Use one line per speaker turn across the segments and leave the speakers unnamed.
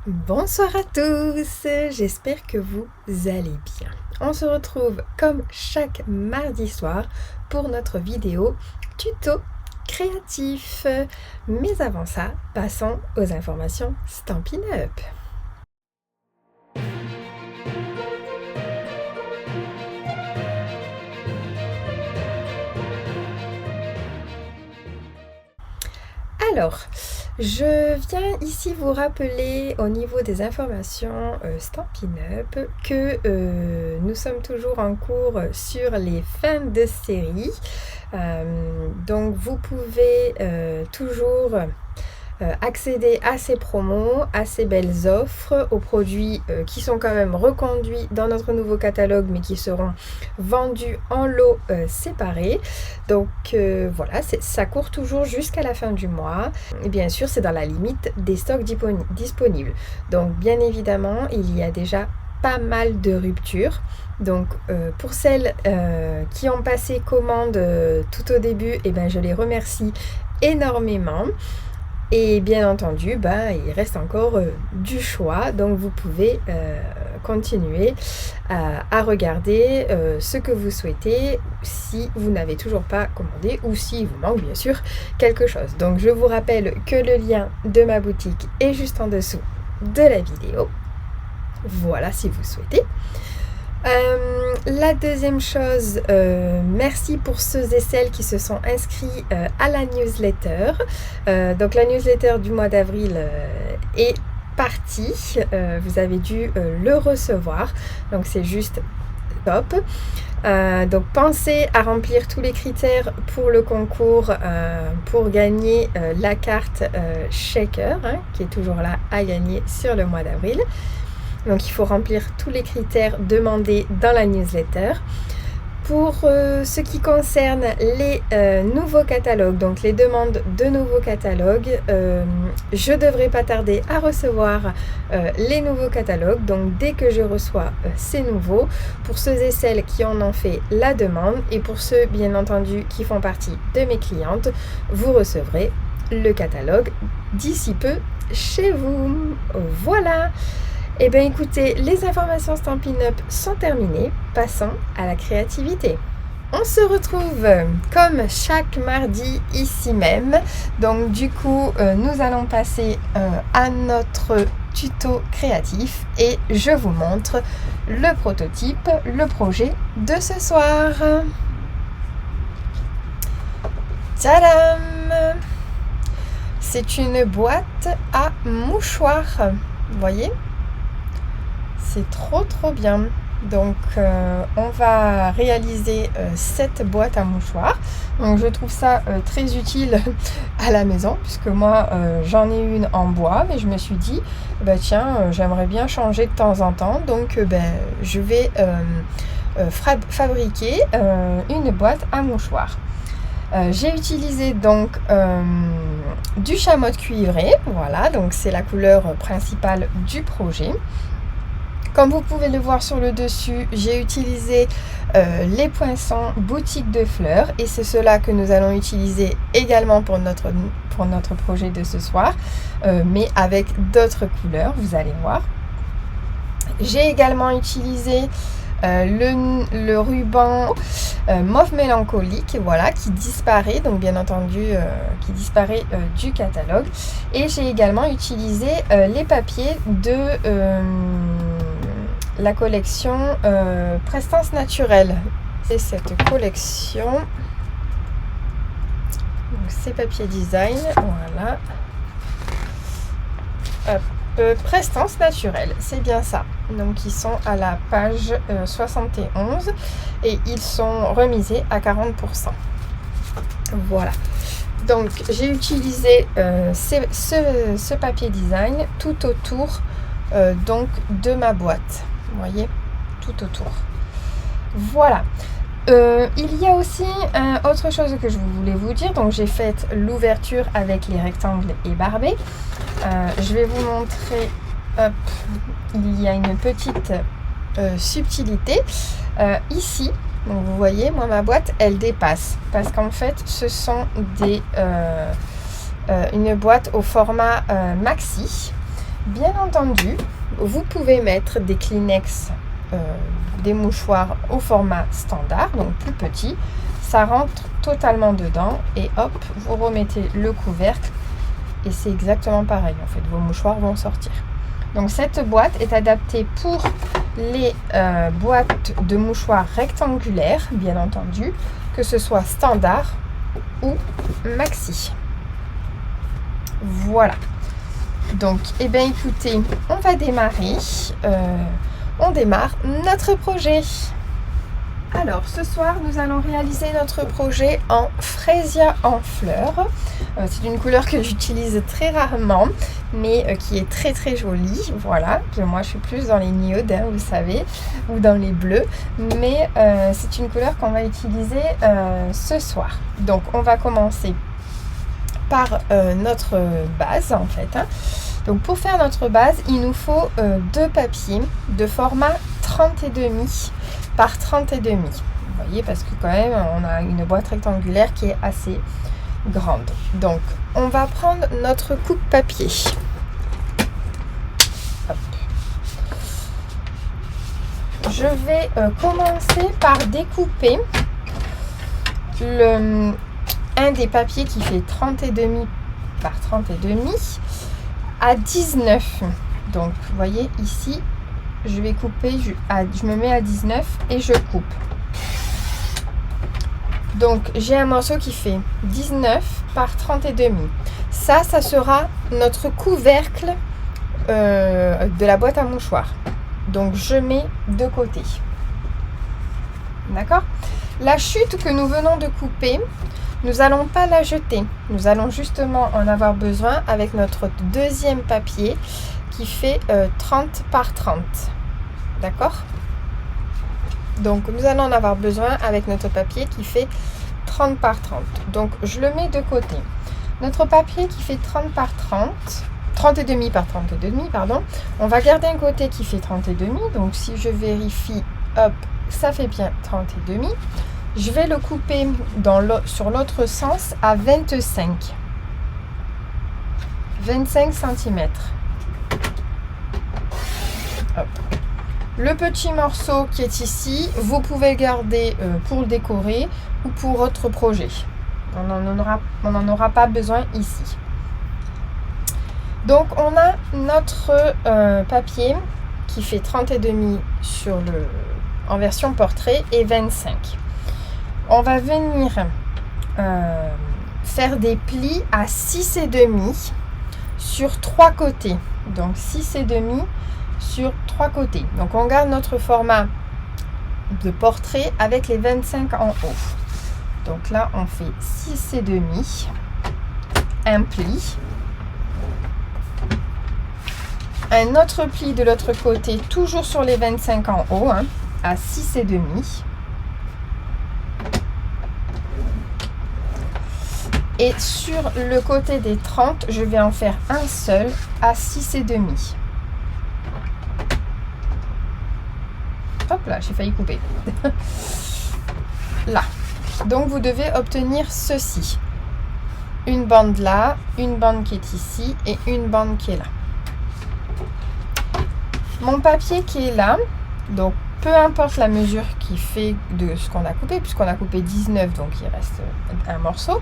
Bonsoir à tous, j'espère que vous allez bien. On se retrouve comme chaque mardi soir pour notre vidéo tuto créatif. Mais avant ça, passons aux informations Stampin' Up. Alors, je viens ici vous rappeler au niveau des informations Stampin' Up que nous sommes toujours en cours sur les fins de série. Donc vous pouvez toujours accéder à ces promos, à ces belles offres, aux produits qui sont quand même reconduits dans notre nouveau catalogue mais qui seront vendus en lots séparés. Donc voilà, ça court toujours jusqu'à la fin du mois. Et bien sûr, c'est dans la limite des stocks disponibles. Donc bien évidemment, il y a déjà pas mal de ruptures. Donc pour celles qui ont passé commande tout au début, je les remercie énormément. Et bien entendu, il reste encore du choix, donc vous pouvez continuer à regarder ce que vous souhaitez si vous n'avez toujours pas commandé ou s'il vous manque bien sûr quelque chose. Donc je vous rappelle que le lien de ma boutique est juste en dessous de la vidéo. Voilà si vous souhaitez. La deuxième chose, merci pour ceux et celles qui se sont inscrits à la newsletter. Donc la newsletter du mois d'avril est partie. Vous avez dû le recevoir. Donc c'est juste top. Donc pensez à remplir tous les critères pour le concours pour gagner la carte Shaker qui est toujours là à gagner sur le mois d'avril. Donc il faut remplir tous les critères demandés dans la newsletter. Pour ce qui concerne les nouveaux catalogues, donc les demandes de nouveaux catalogues, je ne devrais pas tarder à recevoir les nouveaux catalogues. Donc dès que je reçois ces nouveaux, pour ceux et celles qui en ont fait la demande et pour ceux bien entendu qui font partie de mes clientes, vous recevrez le catalogue d'ici peu chez vous. Voilà. Eh bien écoutez, les informations Stampin' Up sont terminées, passons à la créativité. On se retrouve comme chaque mardi ici même, donc du coup nous allons passer à notre tuto créatif et je vous montre le prototype, le projet de ce soir. Tadam! C'est une boîte à mouchoirs, vous voyez ? C'est trop bien. Donc on va réaliser cette boîte à mouchoirs. Donc je trouve ça très utile à la maison puisque moi j'en ai une en bois, mais je me suis dit tiens j'aimerais bien changer de temps en temps, donc je vais fabriquer une boîte à mouchoirs. J'ai utilisé donc du chamois cuivré, voilà, donc c'est la couleur principale du projet. Comme vous pouvez le voir sur le dessus, j'ai utilisé les poinçons boutique de fleurs et c'est cela que nous allons utiliser également pour notre projet de ce soir, mais avec d'autres couleurs, vous allez voir. J'ai également utilisé le ruban mauve mélancolique, voilà, qui disparaît, donc bien entendu qui disparaît du catalogue. Et j'ai également utilisé les papiers de la collection Prestance Naturelle. C'est cette collection, donc ces papiers design, voilà. Hop. Prestance Naturelle, c'est bien ça. Donc ils sont à la page 71 et ils sont remisés à 40%. Voilà. Donc j'ai utilisé ce papier design tout autour donc de ma boîte. Vous voyez, tout autour. Voilà. Il y a aussi autre chose que je voulais vous dire. Donc j'ai fait l'ouverture avec les rectangles et barbés. Je vais vous montrer. Hop, il y a une petite subtilité ici. Donc vous voyez, moi ma boîte elle dépasse parce qu'en fait ce sont une boîte au format maxi. Bien entendu, vous pouvez mettre des Kleenex, des mouchoirs au format standard, donc plus petit. Ça rentre totalement dedans et hop, vous remettez le couvercle et c'est exactement pareil. En fait, vos mouchoirs vont sortir. Donc cette boîte est adaptée pour les boîtes de mouchoirs rectangulaires, bien entendu, que ce soit standard ou maxi. Voilà. Donc, eh bien écoutez, on va démarrer. On démarre notre projet. Alors, ce soir, nous allons réaliser notre projet en Freesia en fleurs. C'est une couleur que j'utilise très rarement, mais qui est très très jolie. Voilà, moi je suis plus dans les nudes, hein, vous savez, ou dans les bleus. Mais c'est une couleur qu'on va utiliser ce soir. Donc, on va commencer par notre base, en fait. Hein. Donc, pour faire notre base, il nous faut deux papiers de format 30,5 par 30,5. Vous voyez, parce que quand même, on a une boîte rectangulaire qui est assez grande. Donc, on va prendre notre coupe-papier. Hop. Je vais commencer par découper un des papiers qui fait 30,5 par 30,5 à 19. Donc, vous voyez ici, je vais couper, je me mets à 19 et je coupe. Donc, j'ai un morceau qui fait 19 par 30,5. Ça sera notre couvercle de la boîte à mouchoirs. Donc, je mets de côté. D'accord ? La chute que nous venons de couper, nous n'allons pas la jeter. Nous allons justement en avoir besoin avec notre deuxième papier qui fait 30 par 30. D'accord ? Donc, nous allons en avoir besoin avec notre papier qui fait 30 par 30. Donc, je le mets de côté. Notre papier qui fait 30 par 30, 30,5 par 30,5, pardon. On va garder un côté qui fait 30,5. Donc, si je vérifie, hop, ça fait bien 30,5. Je vais le couper sur l'autre sens à 25 cm. Hop. Le petit morceau qui est ici, vous pouvez le garder pour le décorer ou pour votre projet. On n'en aura pas besoin ici. Donc, on a notre papier qui fait 30,5 en version portrait et 25. On va venir faire des plis à 6,5 sur 3 côtés. Donc, 6,5 sur 3 côtés. Donc, on garde notre format de portrait avec les 25 en haut. Donc là, on fait 6,5, un pli, un autre pli de l'autre côté, toujours sur les 25 en haut, hein, à 6,5. Et sur le côté des 30, je vais en faire un seul à 6,5. Hop là, j'ai failli couper. Là. Donc, vous devez obtenir ceci. Une bande là, une bande qui est ici et une bande qui est là. Mon papier qui est là, donc peu importe la mesure qui fait de ce qu'on a coupé, puisqu'on a coupé 19, donc il reste un morceau.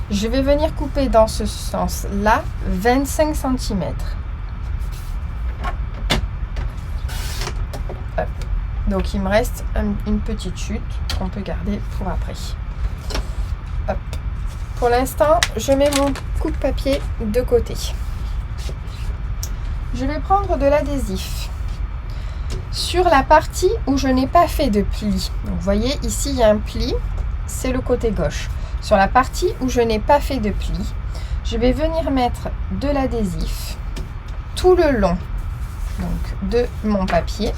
Je vais venir couper dans ce sens-là 25 cm. Hop. Donc, il me reste une petite chute qu'on peut garder pour après. Hop. Pour l'instant, je mets mon coupe-papier de côté. Je vais prendre de l'adhésif. Sur la partie où je n'ai pas fait de pli, donc vous voyez ici, il y a un pli, c'est le côté gauche. Sur la partie où je n'ai pas fait de pli, je vais venir mettre de l'adhésif tout le long donc, de mon papier.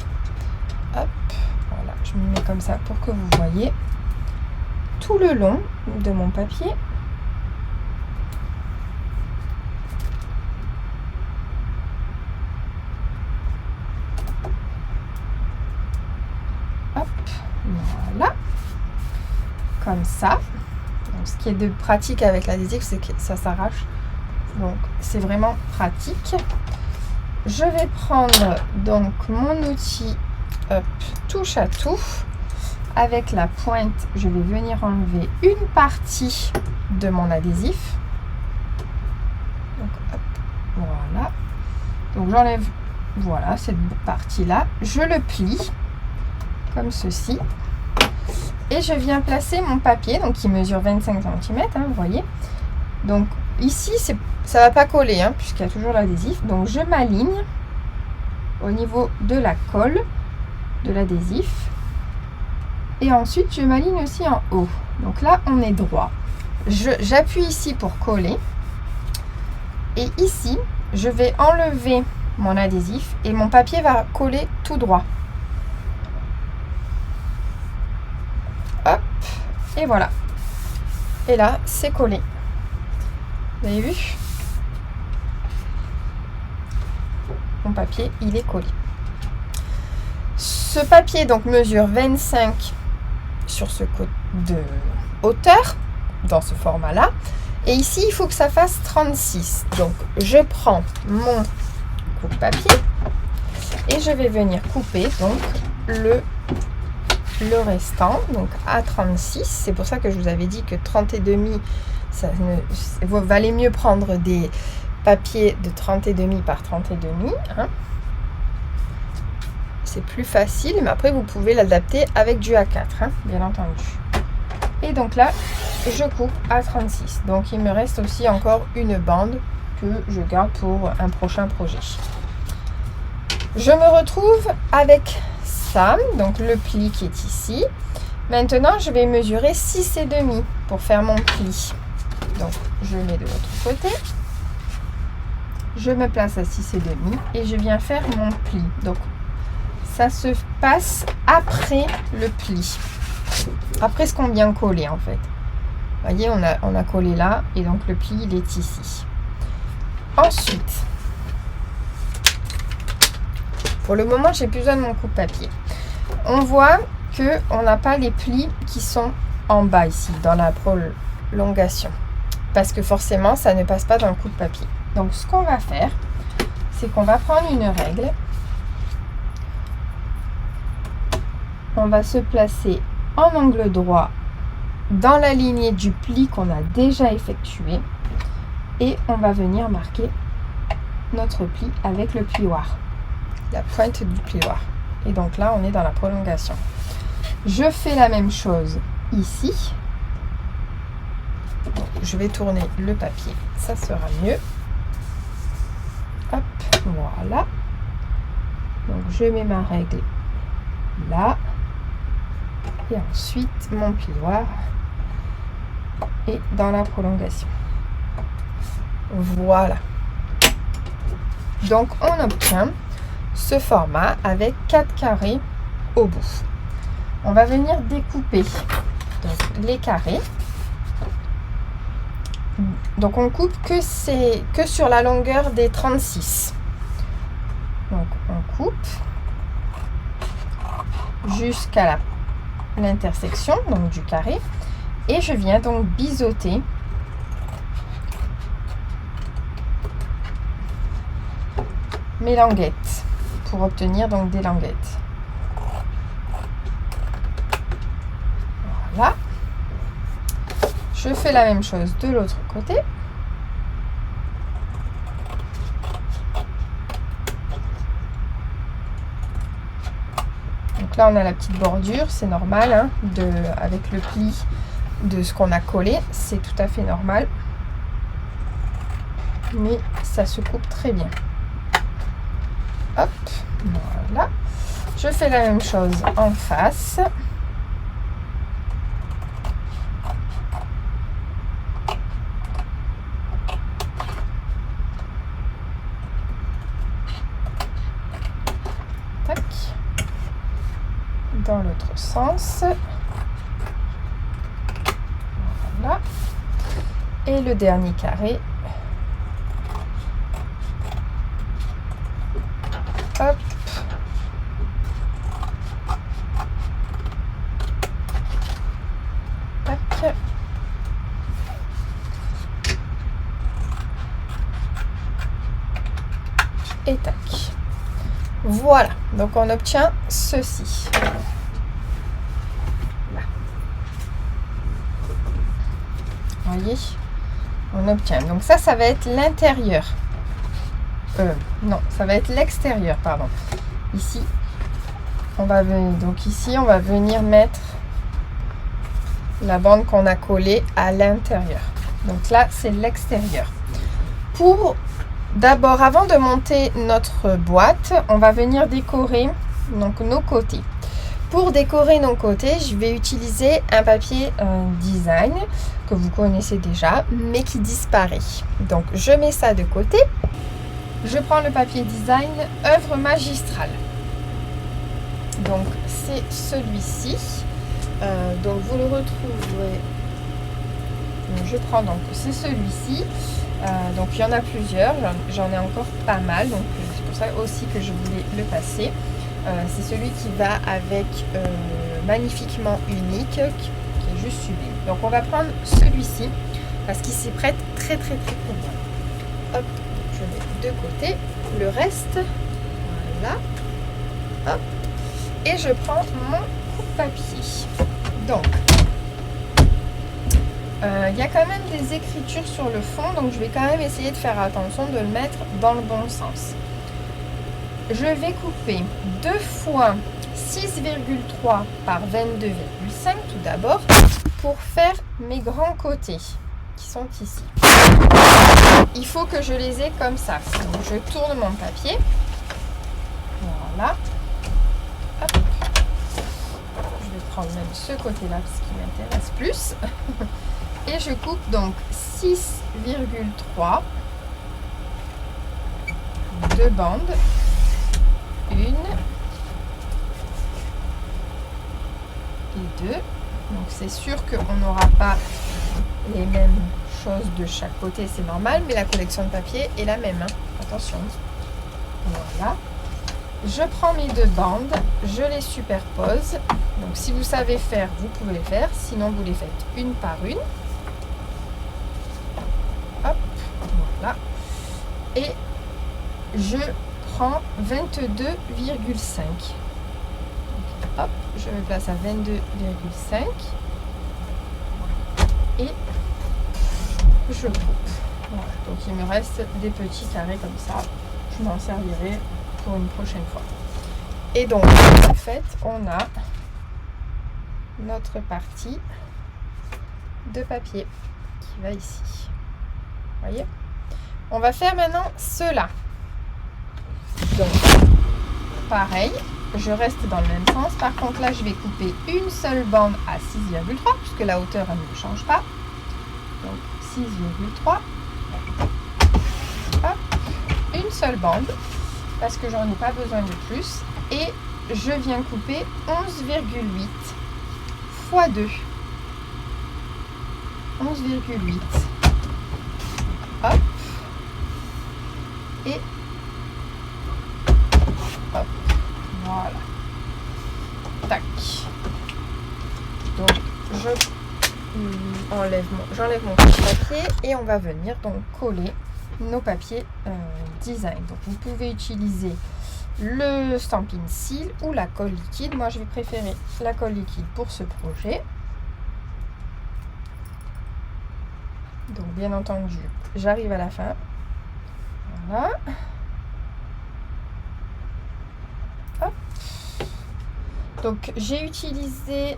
Hop, voilà, je me mets comme ça pour que vous voyez tout le long de mon papier. Hop, voilà, comme ça. Donc, ce qui est de pratique avec l'adhésif, c'est que ça s'arrache. Donc, c'est vraiment pratique. je vais prendre donc mon outil touche à tout. Avec la pointe, je vais venir enlever une partie de mon adhésif. Donc, hop, voilà. Donc j'enlève, voilà, cette partie-là. Je le plie comme ceci. Et je viens placer mon papier, donc qui mesure 25 cm, hein, vous voyez. Donc ici, ça ne va pas coller, hein, puisqu'il y a toujours l'adhésif. Donc je m'aligne au niveau de la colle de l'adhésif. Et ensuite, je m'aligne aussi en haut. Donc là, on est droit. J'appuie ici pour coller. Et ici, je vais enlever mon adhésif et mon papier va coller tout droit. Hop, et voilà. Et là, c'est collé. Vous avez vu? Mon papier, il est collé. Ce papier donc mesure 25 sur ce côté de hauteur, dans ce format-là. Et ici, il faut que ça fasse 36. Donc, je prends mon coupe-papier et je vais venir couper donc le restant, donc à 36. C'est pour ça que je vous avais dit que 30,5, ça valait mieux prendre des papiers de 30,5 par 30,5. Hein. C'est plus facile, mais après vous pouvez l'adapter avec du A4, hein, bien entendu. Et donc là, je coupe à 36. Donc il me reste aussi encore une bande que je garde pour un prochain projet. Je me retrouve avec ça, donc le pli qui est ici. Maintenant, je vais mesurer 6,5 pour faire mon pli. Donc je mets de l'autre côté. Je me place à 6,5 et je viens faire mon pli. Donc ça se passe après le pli. Après ce qu'on vient coller en fait. Vous voyez, on a collé là et donc le pli il est ici. Ensuite, pour le moment, j'ai plus besoin de mon coupe-papier. On voit que on n'a pas les plis qui sont en bas ici, dans la prolongation. Parce que forcément, ça ne passe pas dans le coupe-papier. Donc ce qu'on va faire, c'est qu'on va prendre une règle. On va se placer en angle droit dans la lignée du pli qu'on a déjà effectué et on va venir marquer notre pli avec le plioir, la pointe du plioir. Et donc là, on est dans la prolongation. Je fais la même chose ici. Donc, je vais tourner le papier, ça sera mieux. Hop, voilà. Donc je mets ma règle là. Et ensuite, mon plioir est dans la prolongation. Voilà. Donc, on obtient ce format avec 4 carrés au bout. On va venir découper donc, les carrés. Donc, on coupe que sur la longueur des 36. Donc, on coupe jusqu'à l'intersection donc du carré et je viens donc biseauter mes languettes pour obtenir donc des languettes. Voilà. Je fais la même chose de l'autre côté. Donc là, on a la petite bordure, c'est normal, hein, avec le pli de ce qu'on a collé, c'est tout à fait normal. Mais ça se coupe très bien. Hop, voilà. Je fais la même chose en face. Tac. Dans l'autre sens. Voilà. Et le dernier carré. Hop. Tac. et tac. Voilà, donc on obtient ceci. Là. Vous voyez, on obtient. Donc ça va être l'intérieur. Non, ça va être l'extérieur, pardon. Ici, on va venir mettre la bande qu'on a collée à l'intérieur. Donc là, c'est l'extérieur. D'abord, avant de monter notre boîte, on va venir décorer donc nos côtés. Pour décorer nos côtés, je vais utiliser un papier design que vous connaissez déjà, mais qui disparaît. Donc, je mets ça de côté. Je prends le papier design œuvre magistrale. Donc, c'est celui-ci. Donc, vous le retrouverez. Je prends donc, c'est celui-ci. Donc, il y en a plusieurs. J'en ai encore pas mal. Donc, c'est pour ça aussi que je voulais le passer. C'est celui qui va avec magnifiquement unique, qui est juste sublime. Donc, on va prendre celui-ci parce qu'il s'y prête très très très bien. Hop, je mets de côté le reste. Voilà. Hop. Et je prends mon coupe-papier. Donc, il y a quand même des écritures sur le fond, donc je vais quand même essayer de faire attention de le mettre dans le bon sens. Je vais couper 2 fois 6,3 par 22,5 tout d'abord pour faire mes grands côtés qui sont ici. Il faut que je les ai comme ça. Donc je tourne mon papier. Voilà. Hop. Je vais prendre même ce côté-là parce qu'il m'intéresse plus. Et je coupe donc 6,3 deux bandes. Une et deux. Donc c'est sûr qu'on n'aura pas les mêmes choses de chaque côté, c'est normal, mais la collection de papier est la même. Attention. Voilà. Je prends mes 2 bandes, je les superpose. Donc si vous savez faire, vous pouvez les faire. Sinon, vous les faites une par une. Hop, voilà. Et je prends 22,5. Hop, je me place à 22,5. Et je coupe. Voilà. Donc il me reste des petits carrés comme ça. Je m'en servirai pour une prochaine fois. Et donc, en fait, on a notre partie de papier qui va ici. Vous voyez? On va faire maintenant cela. Donc, pareil, je reste dans le même sens. Par contre, là, je vais couper une seule bande à 6,3 puisque la hauteur, elle ne change pas. Donc, 6,3. Hop, une seule bande parce que j'en ai pas besoin de plus. Et je viens couper 11,8 fois 2. 11,8. Hop. Et hop. Voilà. Tac. Donc, j'enlève mon papier et on va venir donc coller nos papiers design. Donc, vous pouvez utiliser le Stampin' Seal ou la colle liquide. Moi, je vais préférer la colle liquide pour ce projet. Donc, bien entendu, j'arrive à la fin. Voilà. Hop. Donc, j'ai utilisé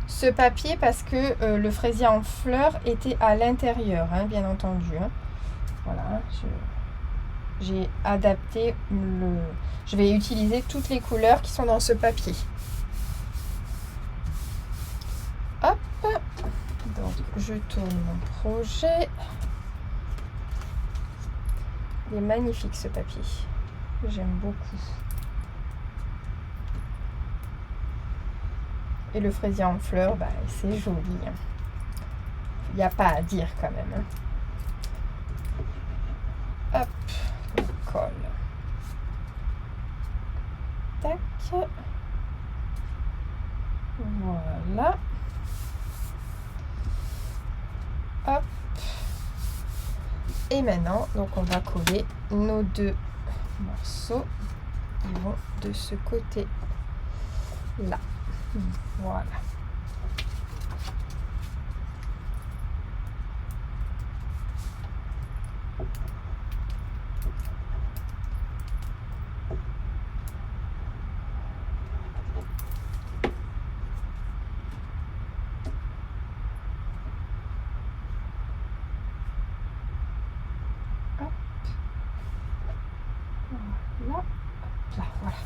ce papier parce que le fraisier en fleurs était à l'intérieur, hein, bien entendu. Hein. Voilà, j'ai adapté le... Je vais utiliser toutes les couleurs qui sont dans ce papier. Hop. Donc, je tourne mon projet. Il est magnifique ce papier. J'aime beaucoup. Et le fraisier en fleurs, bah, c'est joli. Il n'y a pas à dire quand même. Hop, on colle. Tac. Voilà. Hop. Et maintenant, donc on va coller nos 2 morceaux. Ils vont de ce côté-là. Voilà. Là, là, voilà.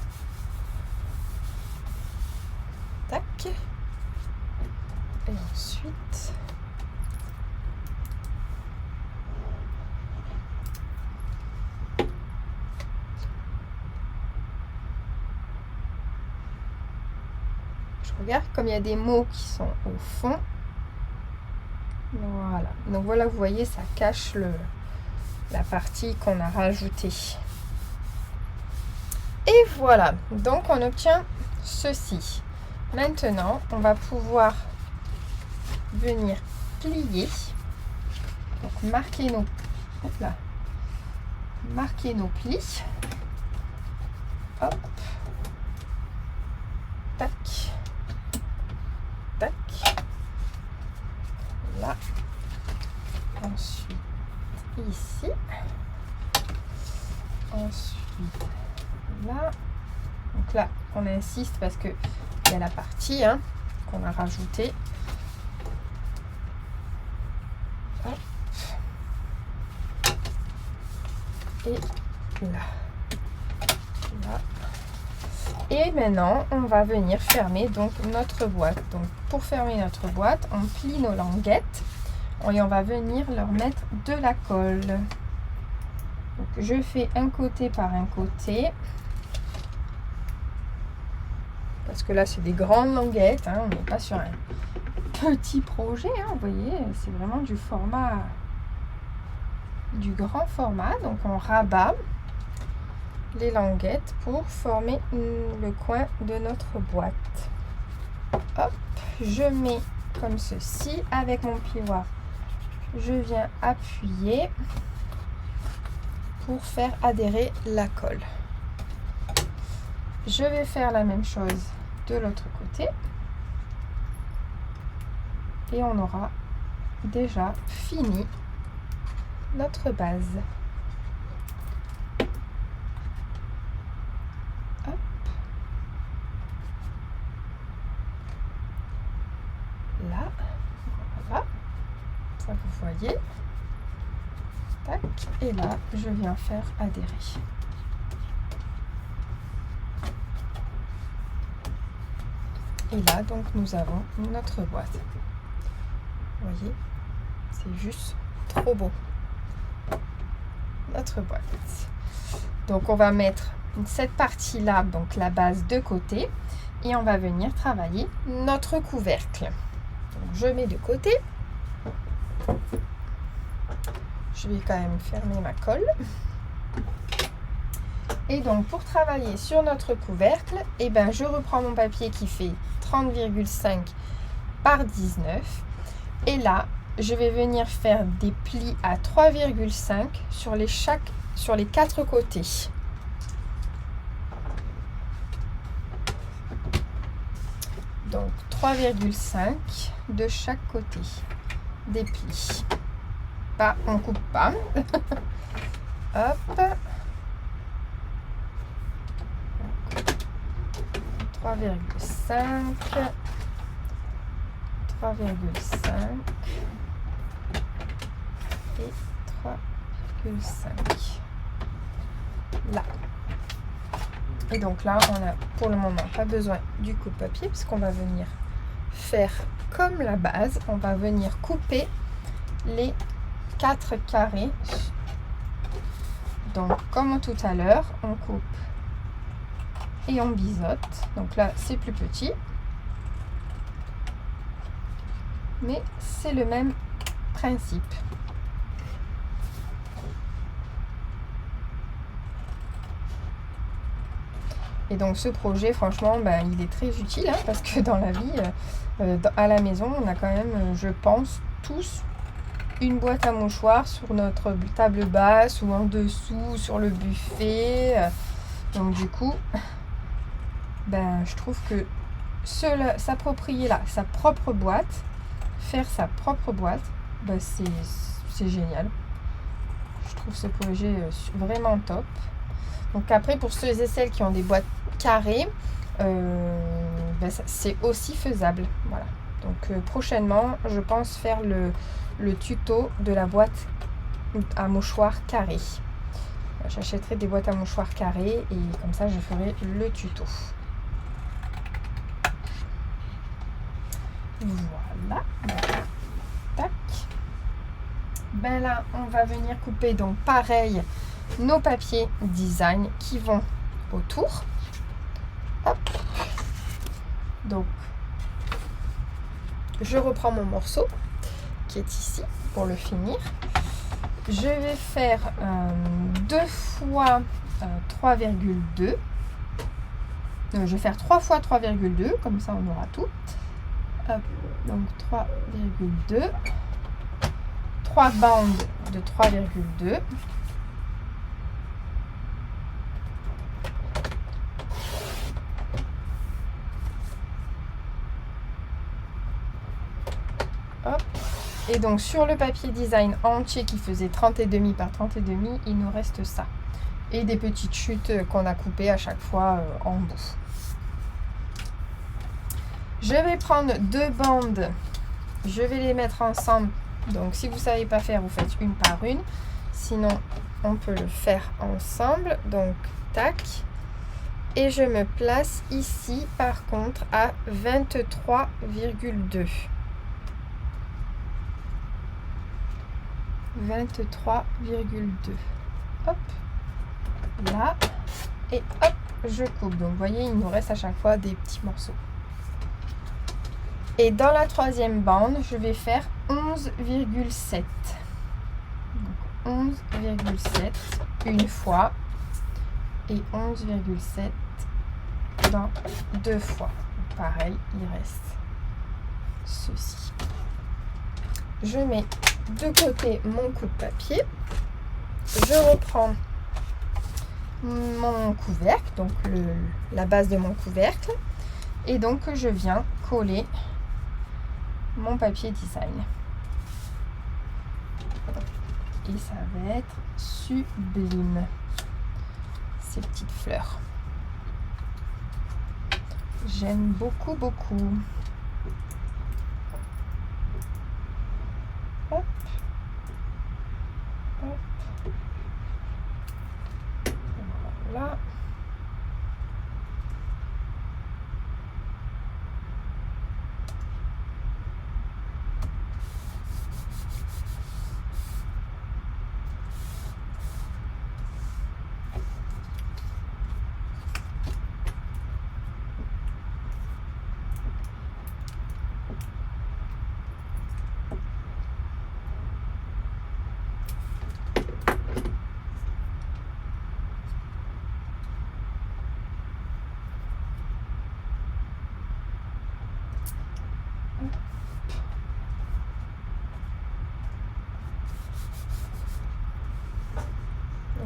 Tac. Et ensuite, je regarde comme il y a des mots qui sont au fond. Voilà. Donc voilà, vous voyez, ça cache la partie qu'on a rajoutée. Et voilà, donc on obtient ceci. Maintenant, on va pouvoir venir plier. Donc marquer nos plis. Hop. Tac. Tac. Là. Ensuite, ici. Ensuite, là. Donc là, on insiste parce que il y a la partie qu'on a rajoutée. Hop. Et là. Là. Et maintenant, on va venir fermer donc notre boîte. Donc pour fermer notre boîte, on plie nos languettes et on va venir leur mettre de la colle. Donc je fais un côté par un côté. Parce que là, c'est des grandes languettes. On n'est pas sur un petit projet. Vous voyez, c'est vraiment du grand format. Donc, on rabat les languettes pour former le coin de notre boîte. Hop, je mets comme ceci. Avec mon plioir, je viens appuyer pour faire adhérer la colle. Je vais faire la même chose de l'autre côté et on aura déjà fini notre base. Hop. Là, voilà, ça vous voyez. Tac. Et là, je viens faire adhérer. Et là, donc, nous avons notre boîte. Vous voyez, c'est juste trop beau. Notre boîte. Donc, on va mettre cette partie-là, donc la base de côté. Et on va venir travailler notre couvercle. Donc, je mets de côté. Je vais quand même fermer ma colle. Et donc, pour travailler sur notre couvercle, je reprends mon papier qui fait 30,5 par 19. Et là, je vais venir faire des plis à 3,5 sur les 4 côtés. Donc, 3,5 de chaque côté des plis. Pas, on coupe pas. Hop. 3,5 et 3,5 là. Et donc là, on a pour le moment pas besoin du coupe-papier puisqu'on va venir faire comme la base. On va venir couper les 4 carrés. Donc comme tout à l'heure, on coupe et on biseaute. Donc là, c'est plus petit. Mais c'est le même principe. Et donc ce projet, franchement, il est très utile parce que dans la vie, à la maison, on a quand même, je pense, tous une boîte à mouchoirs sur notre table basse ou en dessous sur le buffet. Donc du coup, ben, je trouve que s'approprier là sa propre boîte, faire sa propre boîte, ben, c'est génial. Je trouve ce projet vraiment top. Donc après, pour ceux et celles qui ont des boîtes carrées, ben, c'est aussi faisable. Voilà. Donc prochainement, je pense faire le tuto de la boîte à mouchoirs carrés. J'achèterai des boîtes à mouchoirs carrés et comme ça, je ferai le tuto. Voilà. Tac. Ben là, on va venir couper donc pareil nos papiers design qui vont autour. Hop. Donc, je reprends mon morceau qui est ici pour le finir. Je vais faire 2 fois 3,2. Je vais faire 3 fois 3,2, comme ça on aura tout. Hop, donc 3,2. 3 bandes de 3,2. Hop. Et donc sur le papier design entier qui faisait 30,5 par 30,5, il nous reste ça. Et des petites chutes qu'on a coupées à chaque fois en bout. Je vais prendre 2 bandes. Je vais les mettre ensemble. Donc si vous ne savez pas faire, vous faites une par une. Sinon, on peut le faire ensemble. Donc, tac. Et je me place ici, par contre, à 23,2. 23,2. Hop. Là. Et hop, je coupe. Donc, vous voyez, il nous reste à chaque fois des petits morceaux. Et dans la troisième bande, je vais faire 11,7. 11,7 une fois et 11,7 dans 2 fois. Pareil, il reste ceci. Je mets de côté mon coupe-papier. Je reprends mon couvercle, donc la base de mon couvercle. Et donc, je viens coller mon papier design. Et ça va être sublime. Ces petites fleurs. J'aime beaucoup, beaucoup. Hop. Hop. Voilà.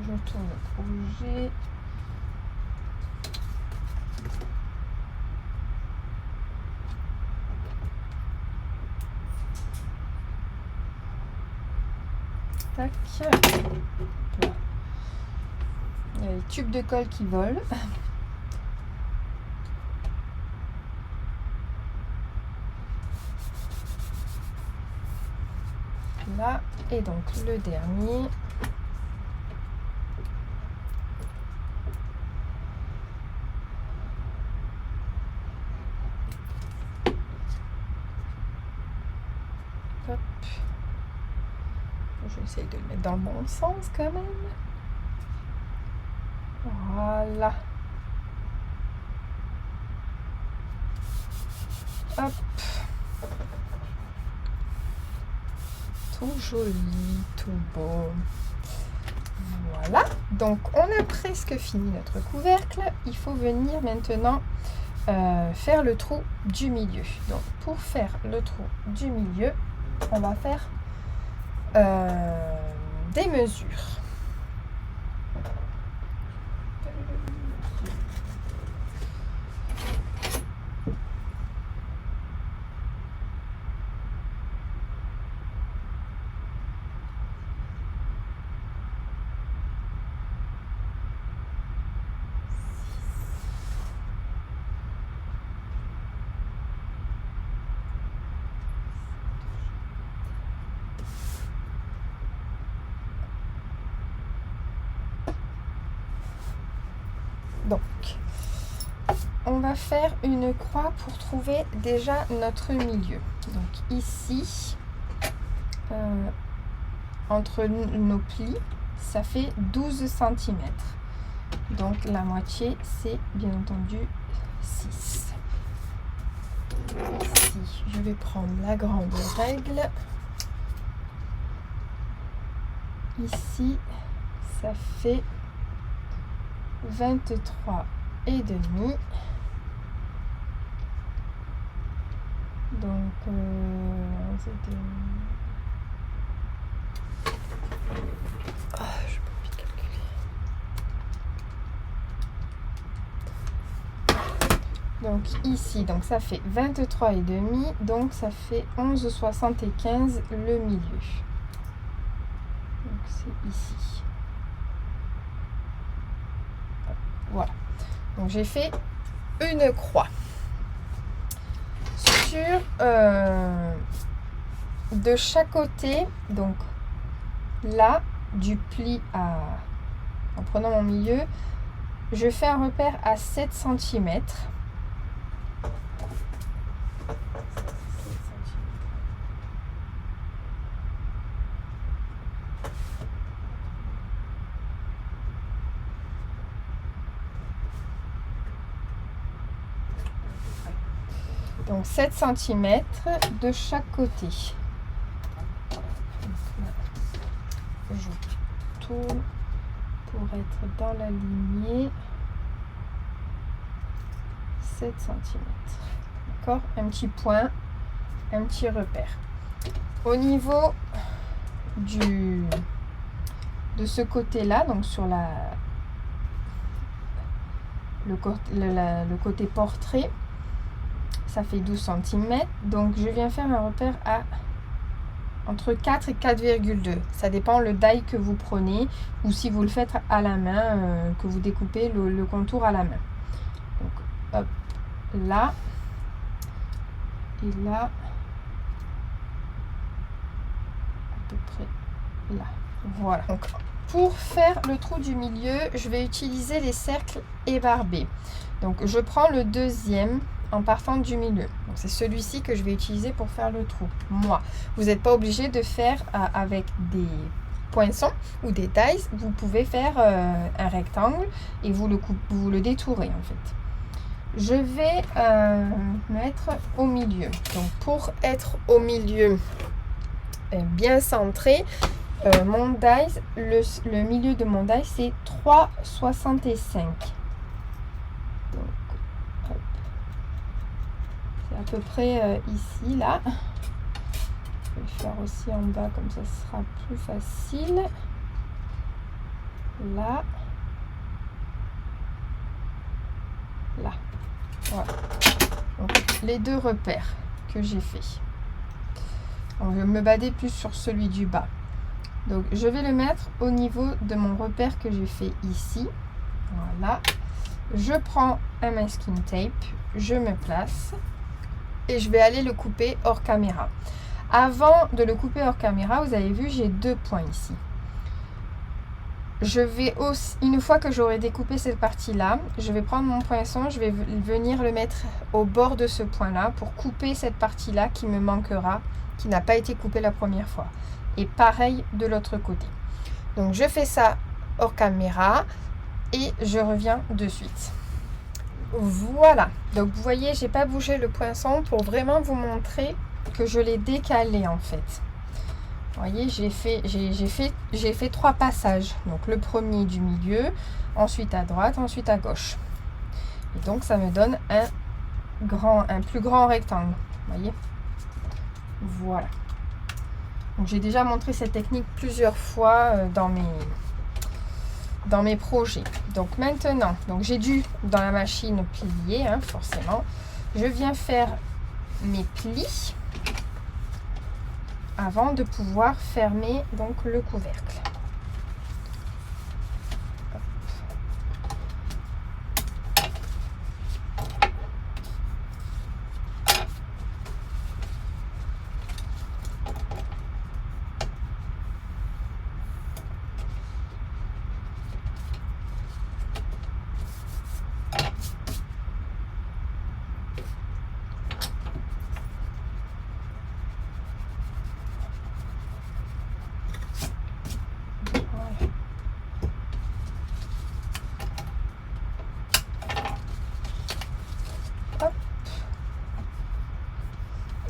Je tourne le projet. Tac. Il y a les tubes de colle qui volent. Là, et donc le dernier. Hop. J'essaie de le mettre dans le bon sens quand même. Voilà. Hop. Tout joli, tout beau. Voilà. Donc, on a presque fini notre couvercle. Il faut venir maintenant faire le trou du milieu. Donc, pour faire le trou du milieu, on va faire des mesures. Donc, on va faire une croix pour trouver déjà notre milieu. Donc ici, entre nos plis, ça fait 12 cm. Donc la moitié, c'est bien entendu 6. Ici, je vais prendre la grande règle. Ici, ça fait 23 et demi. Donc c'était... je peux plus calculer. Donc ici, donc ça fait 23 et demi, donc ça fait 11,75 le milieu. Donc c'est ici. Voilà. Donc j'ai fait une croix sur de chaque côté. Donc là, du pli en prenant mon milieu, je fais un repère à 7 cm. Donc 7 cm de chaque côté. Donc là, je tourne pour être dans la lignée. 7 cm. D'accord? Un petit point, un petit repère. Au niveau de ce côté-là, donc sur le côté portrait, ça fait 12 cm. Donc je viens faire un repère à entre 4 et 4,2. Ça dépend le die que vous prenez ou si vous le faites à la main, que vous découpez le contour à la main. Donc hop, là et là, à peu près là. Voilà. Donc, pour faire le trou du milieu, je vais utiliser les cercles ébarbés. Donc je prends le deuxième en partant du milieu. Donc c'est celui-ci que je vais utiliser pour faire le trou. Moi, vous n'êtes pas obligé de faire avec des poinçons ou des dies. Vous pouvez faire un rectangle et vous le détourez en fait. Je vais mettre au milieu. Donc pour être au milieu bien centré, mon dies, le milieu de mon die c'est 3,65. À peu près ici, là. Je vais le faire aussi en bas, comme ça ce sera plus facile. Là. Là. Voilà. Donc, les deux repères que j'ai fait. On va me baser plus sur celui du bas. Donc, je vais le mettre au niveau de mon repère que j'ai fait ici. Voilà. Je prends un masking tape, je me place. Et je vais aller le couper hors caméra. Avant de le couper hors caméra, vous avez vu, j'ai 2 points ici. Je vais aussi, une fois que j'aurai découpé cette partie-là, je vais prendre mon poinçon, je vais venir le mettre au bord de ce point-là pour couper cette partie-là qui me manquera, qui n'a pas été coupée la première fois. Et pareil de l'autre côté. Donc je fais ça hors caméra et je reviens de suite. Voilà, donc vous voyez, j'ai pas bougé le poinçon pour vraiment vous montrer que je l'ai décalé en fait. Vous voyez, j'ai fait 3 passages. Donc le premier du milieu, ensuite à droite, ensuite à gauche. Et donc ça me donne un plus grand rectangle. Vous voyez, voilà. Donc j'ai déjà montré cette technique plusieurs fois dans mes projets. Donc maintenant, donc j'ai dû dans la machine plier, hein, forcément. Je viens faire mes plis avant de pouvoir fermer donc le couvercle.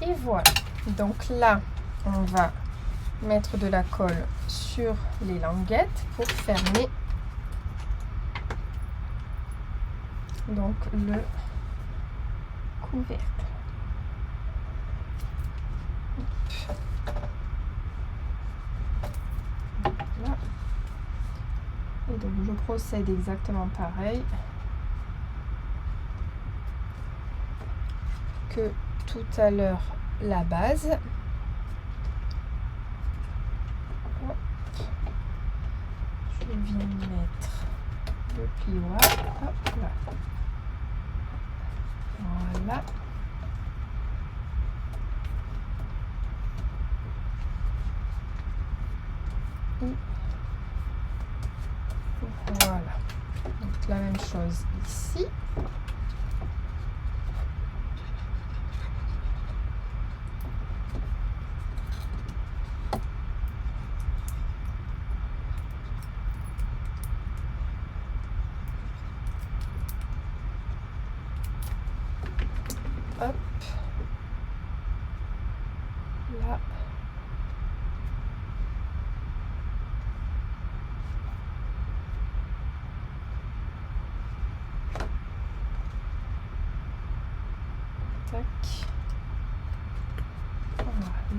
Et voilà, donc là on va mettre de la colle sur les languettes pour fermer donc le couvercle. Voilà. Et donc je procède exactement pareil que tout à l'heure la base. Hop. Je viens mettre le plioir. Hop là. Voilà. Et voilà. Donc la même chose ici. Hop, là, tac,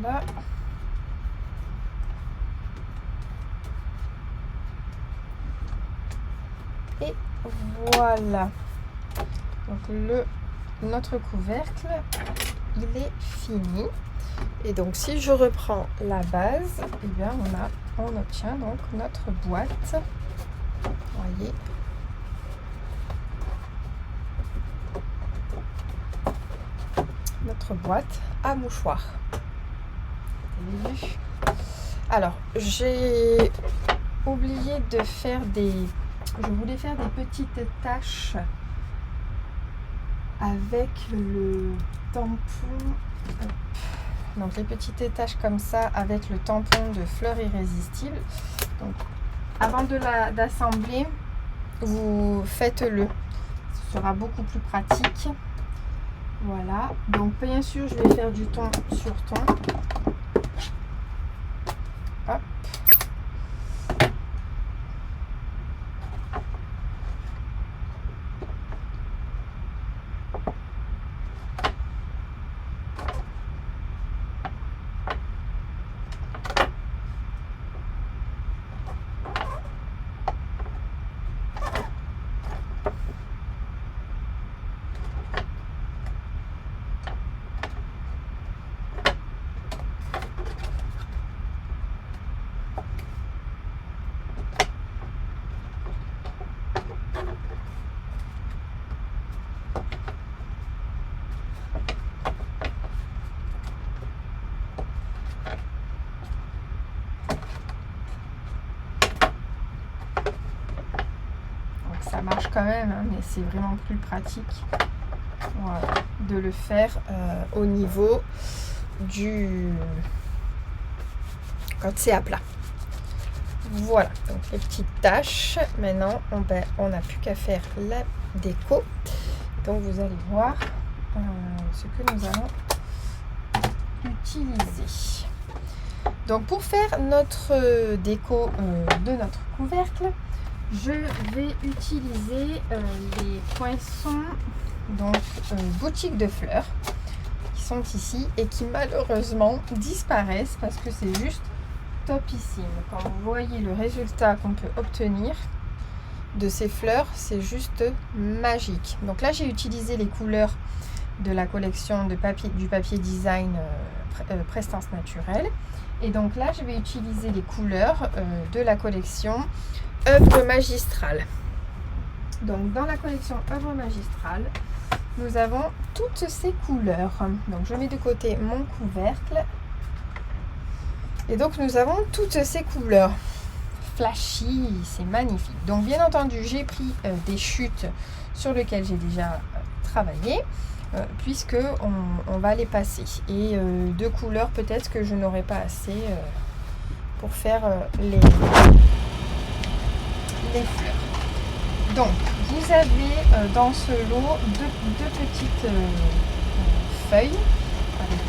voilà, et voilà. Donc notre couvercle, il est fini. Et donc si je reprends la base, eh bien on obtient donc notre boîte. Voyez. Notre boîte à mouchoirs. Vous avez vu? Alors j'ai oublié de faire je voulais faire des petites taches avec le tampon. Donc les petites taches comme ça avec le tampon de fleurs irrésistibles. Donc avant d'assembler, vous faites-le. Ce sera beaucoup plus pratique. Voilà. Donc bien sûr, je vais faire du ton sur ton. Hop. Ça marche quand même, hein, mais c'est vraiment plus pratique, voilà, de le faire au niveau quand c'est à plat. Voilà, donc les petites tâches. Maintenant, on n'a plus qu'à faire la déco. Donc vous allez voir ce que nous allons utiliser. Donc pour faire notre déco de notre couvercle, je vais utiliser les poinçons donc boutique de fleurs qui sont ici et qui malheureusement disparaissent parce que c'est juste topissime. Quand vous voyez le résultat qu'on peut obtenir de ces fleurs, c'est juste magique. Donc là, j'ai utilisé les couleurs de la collection du papier design Prestance Naturelle. Et donc là, je vais utiliser les couleurs de la collection Œuvre Magistrale. Donc dans la collection Œuvre Magistrale, nous avons toutes ces couleurs. Donc je mets de côté mon couvercle. Et donc nous avons toutes ces couleurs. Flashy, c'est magnifique. Donc bien entendu, j'ai pris des chutes sur lesquelles j'ai déjà travaillé, puisque on va les passer. Et de couleurs peut-être que je n'aurai pas assez pour faire les fleurs. Donc vous avez dans ce lot deux petites feuilles avec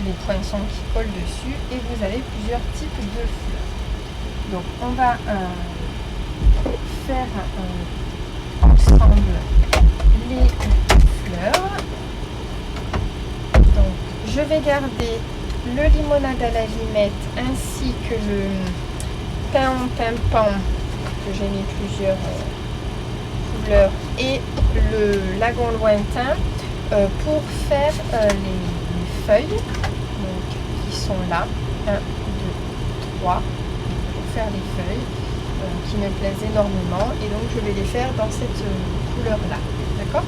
les poinçons qui collent dessus, et vous avez plusieurs types de fleurs. Donc on va faire ensemble les fleurs. Donc je vais garder le limonade à la limette ainsi que le pimpin que j'ai mis plusieurs couleurs et le lagon lointain pour faire les feuilles donc, qui sont là. 1, 2, 3 faire les feuilles qui me plaisent énormément, et donc je vais les faire dans cette couleur là, d'accord.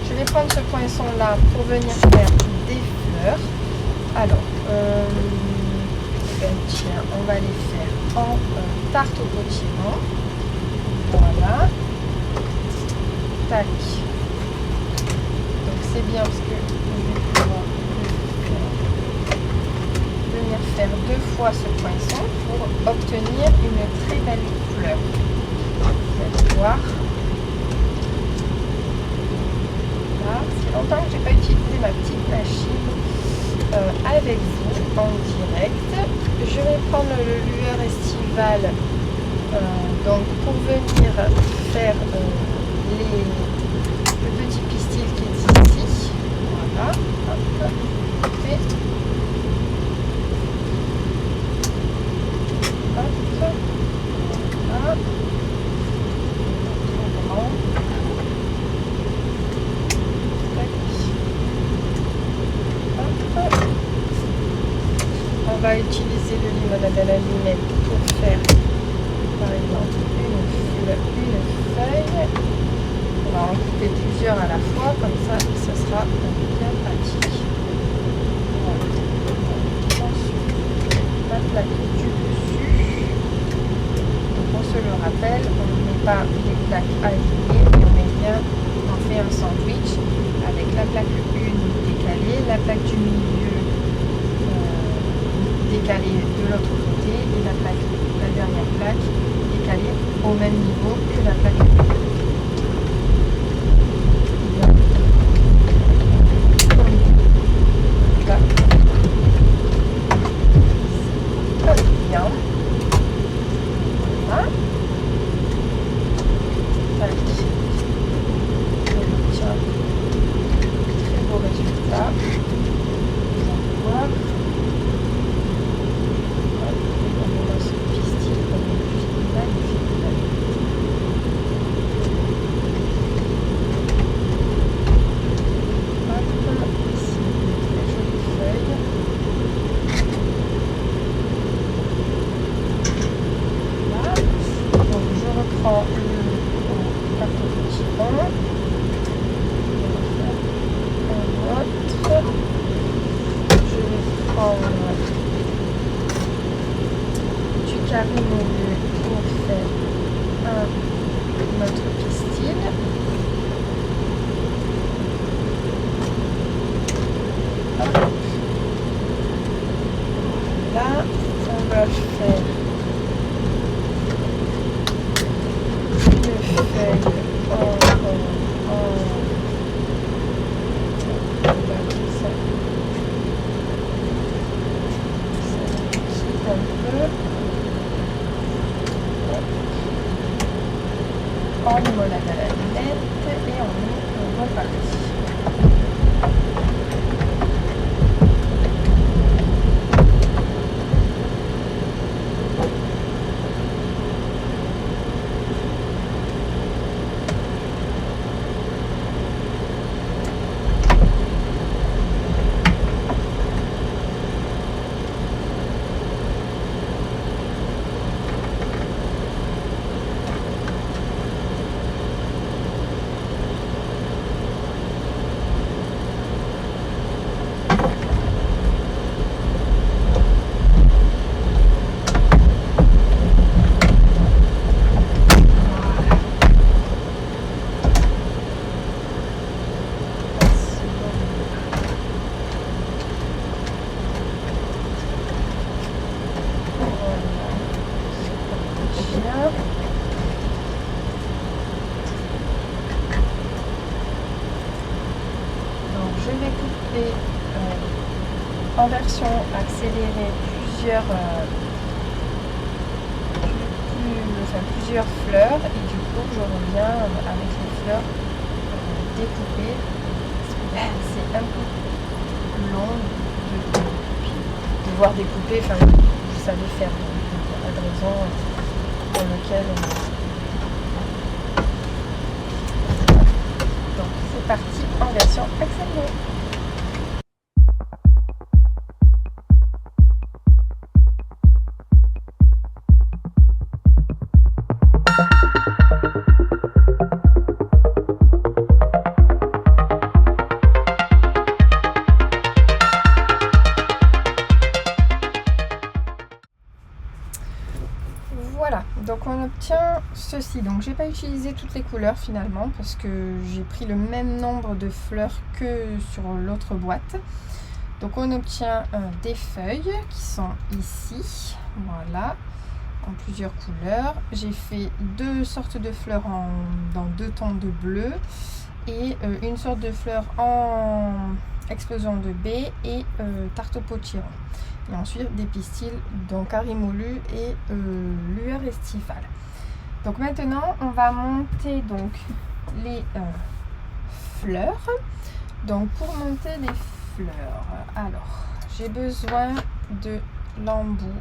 Je vais prendre ce poinçon là pour venir faire des fleurs. Alors tiens, on va les faire en tarte au potiron, voilà, tac. Donc c'est bien parce que je vais pouvoir venir faire 2 fois ce poinçon pour obtenir une très belle fleur. Vous allez voir. Là, c'est longtemps que je n'ai pas utilisé ma petite machine avec vous en direct. Je vais prendre le lueur estival donc pour venir faire le petit pistil qui est ici. Voilà. Hop. Et on va utiliser le limonade à la limette pour faire par exemple une feuille. On va en couper plusieurs à la fois, comme ça sera bien pratique. Voilà. Ensuite, la plaque du dessus. Donc on se le rappelle, on ne met pas les plaques alignées, mais on fait un sandwich avec la plaque 1 décalée, la plaque du milieu décalée de l'autre côté, et la dernière plaque décalée au même niveau que la plaque 1. Pour faire notre pistil. Là, on va faire une feuille un peu en limonade à la limette et on est reparti. Donc je vais couper en version accélérée plusieurs fleurs, et du coup je reviens avec les fleurs découpées. C'est un peu long de voir découper, enfin je savais faire, donc il n'y a pas de raison pour lequel donc c'est parti en version accélérée. Voilà, donc on obtient ceci. Donc j'ai pas utilisé toutes les couleurs finalement parce que j'ai pris le même nombre de fleurs que sur l'autre boîte. Donc on obtient des feuilles qui sont ici, voilà, en plusieurs couleurs. J'ai fait deux sortes de fleurs dans deux tons de bleu et une sorte de fleur en explosion de baie et tarte au potiron. Et ensuite des pistils, donc Arimolu et lueur estivale. Donc maintenant on va monter donc les fleurs. Donc pour monter les fleurs, alors j'ai besoin de l'embout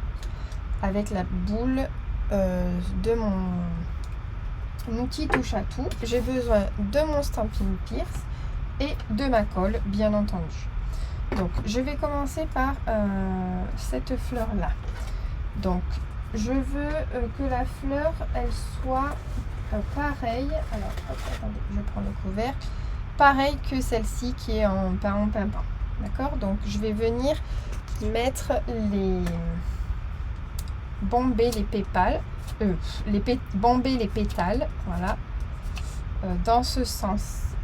avec la boule de mon outil touche à tout. J'ai besoin de mon Stampin' Pierce et de ma colle, bien entendu. Donc je vais commencer par cette fleur là. Donc je veux que la fleur elle soit pareille. Alors hop, attendez, je prends le couvercle. Pareil que celle-ci qui est en pain. D'accord? Donc je vais venir mettre bomber les pétales, bomber les pétales, voilà, dans ce sens.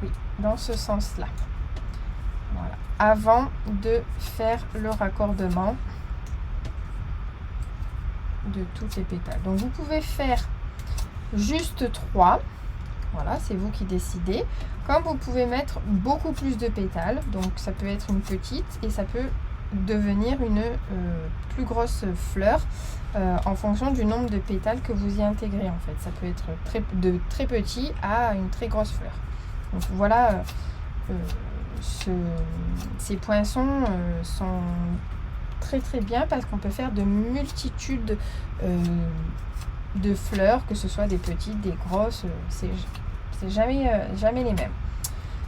Oui, dans ce sens-là. Voilà, avant de faire le raccordement de toutes les pétales. Donc vous pouvez faire juste 3. Voilà, c'est vous qui décidez. Comme vous pouvez mettre beaucoup plus de pétales, donc ça peut être une petite et ça peut devenir une plus grosse fleur en fonction du nombre de pétales que vous y intégrez en fait. Ça peut être de très petit à une très grosse fleur. Donc voilà, ces poinçons sont très bien parce qu'on peut faire de multitudes de fleurs, que ce soit des petites, des grosses, c'est jamais les mêmes.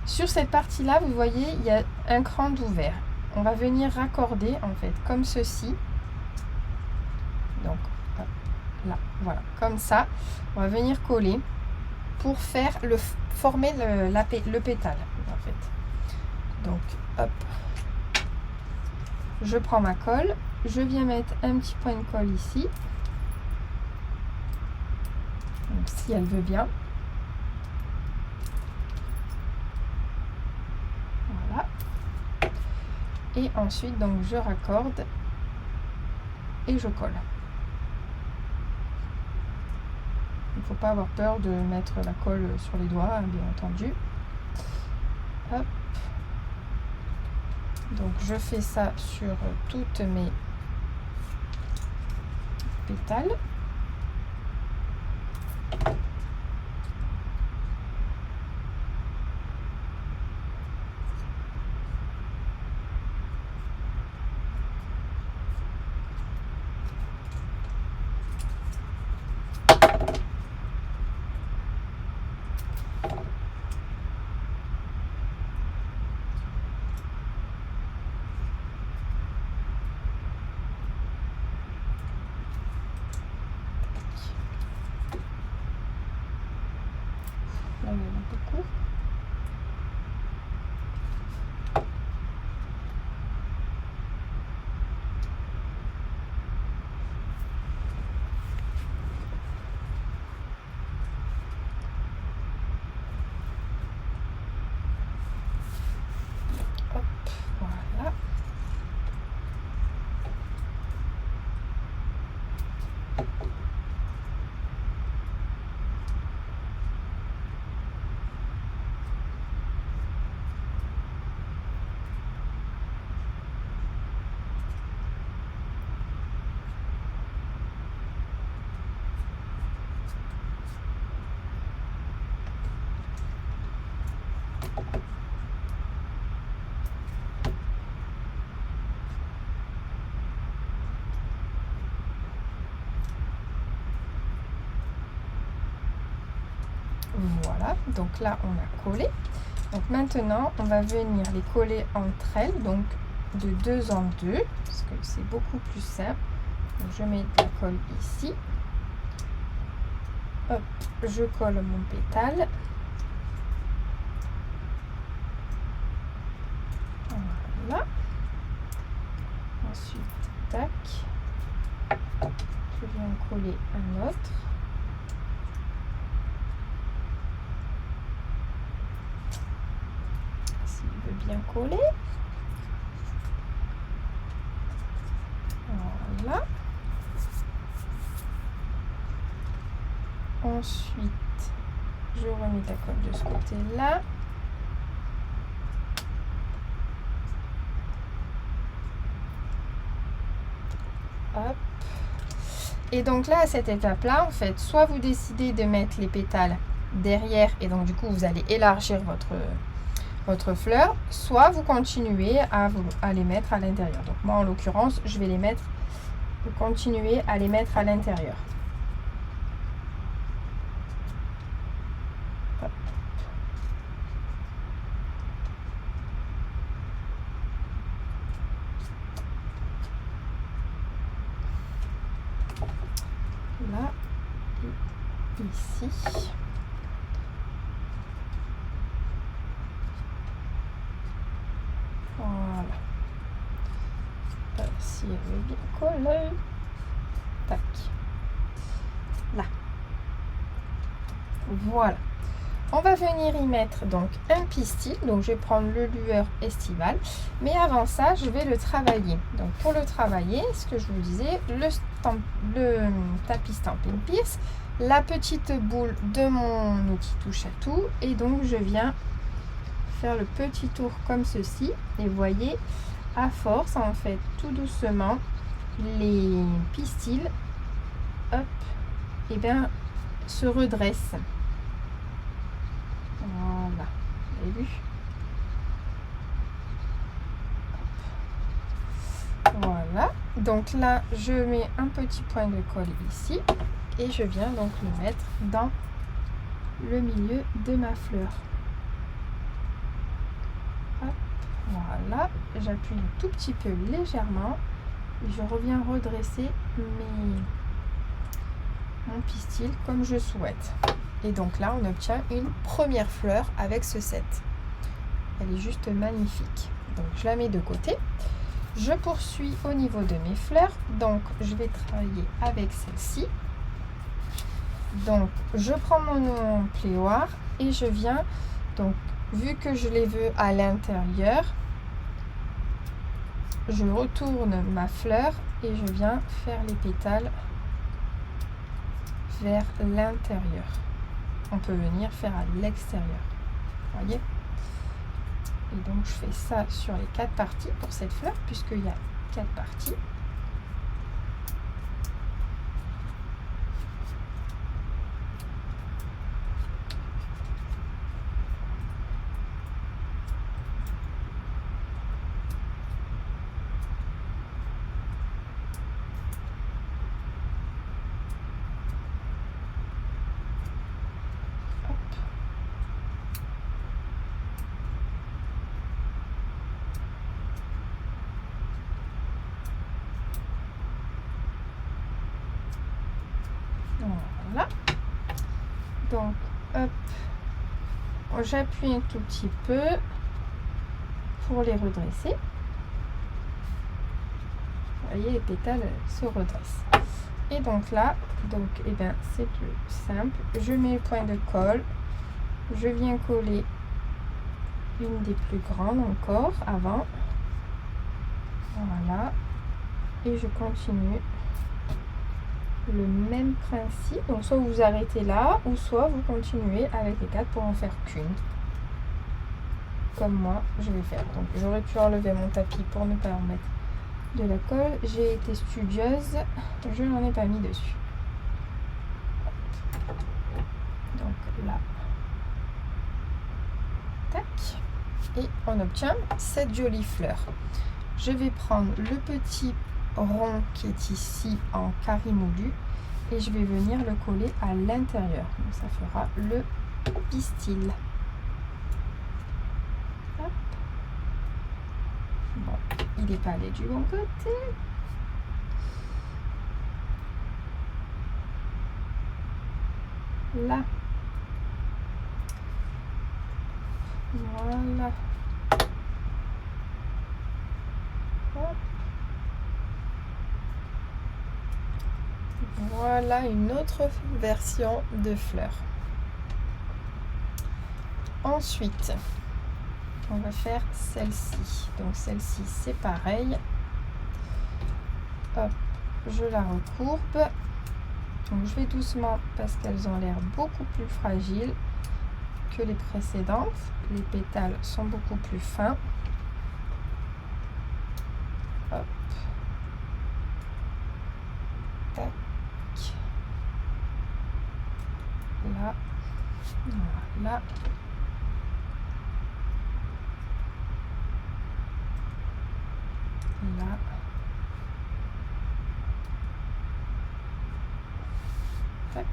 Sur cette partie là, vous voyez, il y a un cran d'ouvert. On va venir raccorder en fait comme ceci. Donc là, voilà, comme ça. On va venir coller pour former le pétale en fait. Donc hop, je prends ma colle, je viens mettre un petit point de colle ici. Donc si elle veut bien. Voilà. Et ensuite donc je raccorde et je colle. Il ne faut pas avoir peur de mettre la colle sur les doigts, hein, bien entendu. Hop. Donc je fais ça sur toutes mes pétales. Là, il y en a beaucoup. Hop, voilà. Voilà, donc là on a collé. Donc maintenant on va venir les coller entre elles, donc de 2 en 2, parce que c'est beaucoup plus simple. Donc je mets de la colle ici. Hop, je colle mon pétale. Voilà. Ensuite, tac. Je viens coller un autre. S'il veut bien coller. Voilà. Ensuite, je remets la colle de ce côté-là. Hop. Et donc là, à cette étape-là, en fait, soit vous décidez de mettre les pétales derrière et donc du coup, vous allez élargir votre fleur, soit vous continuez à les mettre à l'intérieur. Donc moi, en l'occurrence, je vais les mettre, continuer à les mettre à l'intérieur. Là et ici. Voilà. Si elle veut bien coller. Tac. Là. Voilà. On va venir y mettre donc un pistil. Donc je vais prendre le lueur estival. Mais avant ça, je vais le travailler. Donc pour le travailler, ce que je vous disais, le tapis Stampin' Pierce, la petite boule de mon outil touche à tout. Et donc je viens faire le petit tour comme ceci. Et vous voyez, à force, en fait, tout doucement, les pistils, hop, et bien, se redressent. Voilà, vous avez vu? Voilà, donc là, je mets un petit point de colle ici et je viens donc le mettre dans le milieu de ma fleur. Hop, voilà, j'appuie un tout petit peu légèrement et je reviens redresser mon pistil comme je souhaite. Et donc là, on obtient une première fleur avec ce set. Elle est juste magnifique. Donc je la mets de côté. Je poursuis au niveau de mes fleurs. Donc je vais travailler avec celle-ci. Donc je prends mon pléoir et je viens, donc vu que je les veux à l'intérieur, je retourne ma fleur et je viens faire les pétales vers l'intérieur. On peut venir faire à l'extérieur, voyez. Et donc je fais ça sur les 4 parties pour cette fleur, puisqu'il y a 4 parties. Voilà. Donc, hop, j'appuie un tout petit peu pour les redresser. Vous voyez, les pétales se redressent. Et donc là, eh ben, c'est plus simple. Je mets le point de colle. Je viens coller une des plus grandes encore avant. Voilà. Et je continue le même principe. Donc soit vous arrêtez là, ou soit vous continuez avec les 4 pour en faire qu'une. Comme moi, je vais faire. Donc j'aurais pu enlever mon tapis pour ne pas en mettre de la colle. J'ai été studieuse, je n'en ai pas mis dessus. Donc là, tac, et on obtient cette jolie fleur. Je vais prendre le petit rond qui est ici en carré moulu et je vais venir le coller à l'intérieur. Donc ça fera le pistil. Hop. Bon, il n'est pas allé du bon côté. Là. Voilà. Hop. Voilà une autre version de fleur. Ensuite, on va faire celle-ci. Donc celle-ci, c'est pareil. Hop, je la recourbe. Donc je vais doucement parce qu'elles ont l'air beaucoup plus fragiles que les précédentes. Les pétales sont beaucoup plus fins. Hop. Tac. Là. Voilà. Là. Tac.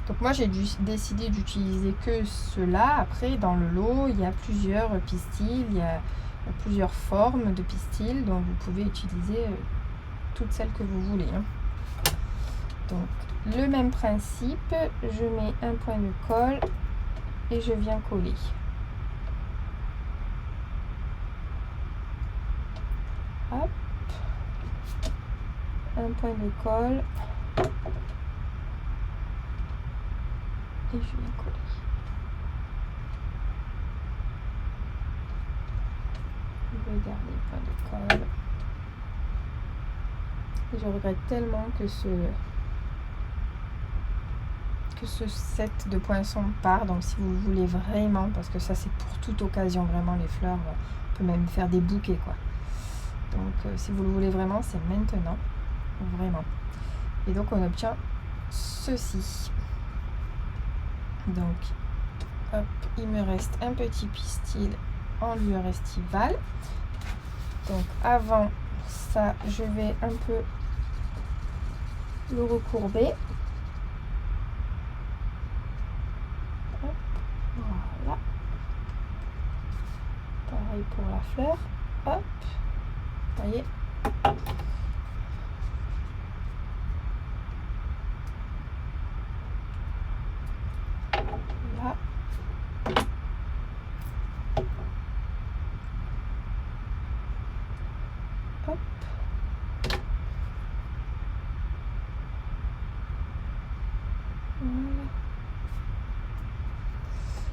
Donc moi j'ai décidé d'utiliser que cela. Après dans le lot il y a plusieurs pistils, il y a plusieurs formes de pistils, donc vous pouvez utiliser toutes celles que vous voulez, hein. Donc le même principe, je mets un point de colle et je viens coller. Hop. Un point de colle et je viens coller. Je vais garder le point de colle. Et je regrette tellement que ce set de poinçons part. Donc si vous voulez vraiment, parce que ça c'est pour toute occasion, vraiment les fleurs, on peut même faire des bouquets quoi. Donc si vous le voulez vraiment, c'est maintenant, vraiment. Et donc on obtient ceci. Donc hop, il me reste un petit pistil en lueur estivale. Donc avant ça, je vais un peu le recourber. Hop, voilà. Pareil pour la fleur. Hop, vous voyez. Là. Hop. Voilà.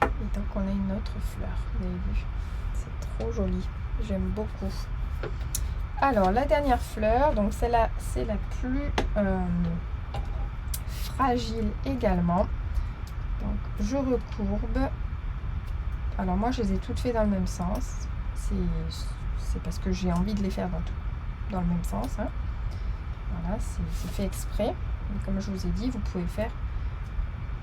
Et donc on a une autre fleur, vous avez vu, c'est trop joli, j'aime beaucoup. Alors la dernière fleur, donc celle-là c'est la plus fragile également. Donc je recourbe. Alors moi je les ai toutes faites dans le même sens, c'est parce que j'ai envie de les faire dans le même sens, hein. Voilà, c'est fait exprès. Et comme je vous ai dit, vous pouvez faire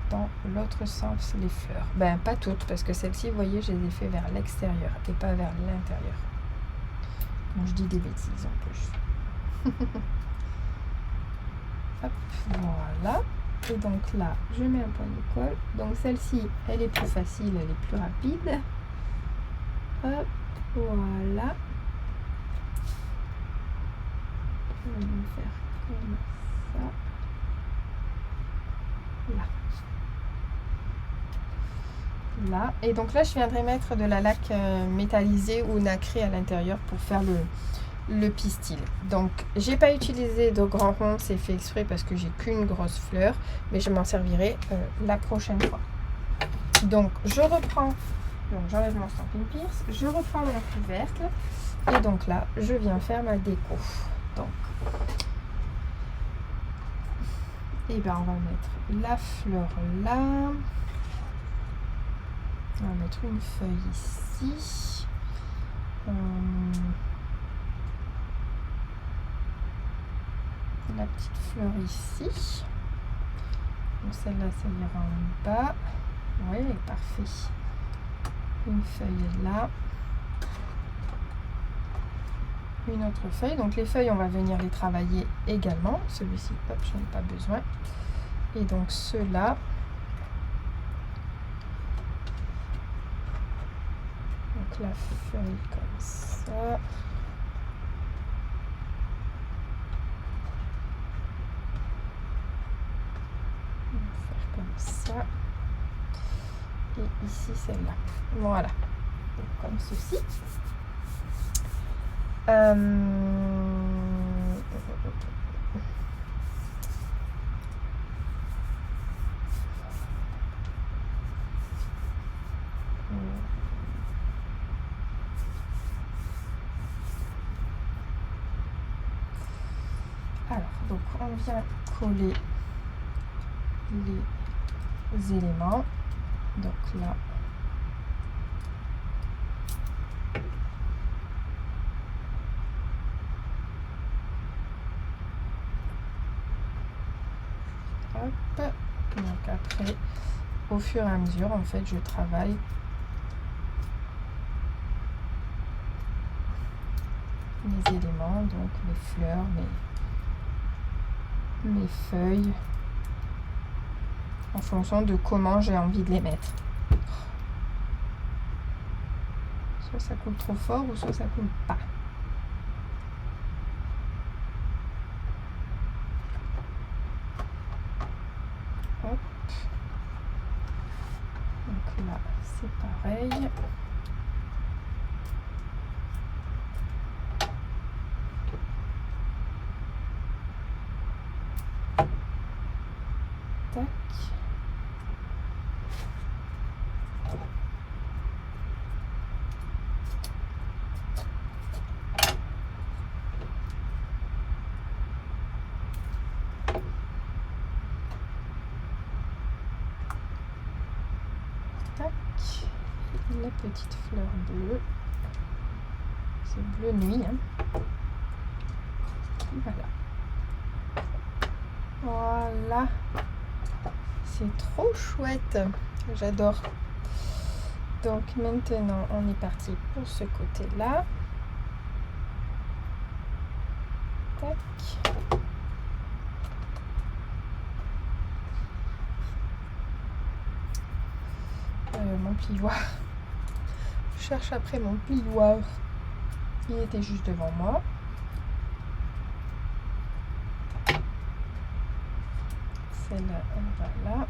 dans l'autre sens les fleurs. Ben pas toutes, parce que celles-ci, vous voyez, je les ai fait vers l'extérieur et pas vers l'intérieur. Donc je dis des bêtises en plus. Hop, voilà. Et donc là, je mets un point de colle. Donc celle-ci, elle est plus facile, elle est plus rapide. Hop, voilà. Je vais me faire comme ça. Là. Et donc là je viendrai mettre de la laque métallisée ou nacrée à l'intérieur pour faire le pistil. Donc j'ai pas utilisé de grand rond, c'est fait exprès parce que j'ai qu'une grosse fleur, mais je m'en servirai la prochaine fois. Donc je reprends, donc j'enlève mon Stampin' Pierce, je reprends mon couvercle et donc là je viens faire ma déco. Donc et ben on va mettre la fleur là. On va mettre une feuille ici. La petite fleur ici. Donc celle-là, ça ira en bas. Oui, parfait. Une feuille là. Une autre feuille. Donc les feuilles, on va venir les travailler également. Celui-ci, hop, j'en ai pas besoin. Et donc ceux-là, la feuille comme ça. On va faire comme ça. Et ici celle-là. Voilà. Donc, comme ceci. Alors, donc on vient coller les éléments. Donc là, hop. Donc après, au fur et à mesure, en fait, je travaille mes éléments, donc mes fleurs, mes feuilles, en fonction de comment j'ai envie de les mettre. Soit ça coule trop fort ou soit ça coule pas. Hop. Donc là, c'est pareil. Tac. Tac. La petite fleur bleue. C'est bleu nuit. Hein. Voilà. Voilà. C'est trop chouette. J'adore. Donc maintenant, on est parti pour ce côté-là. Tac. Mon plioir. Je cherche après mon plioir. Il était juste devant moi. Celle-là, elle va là.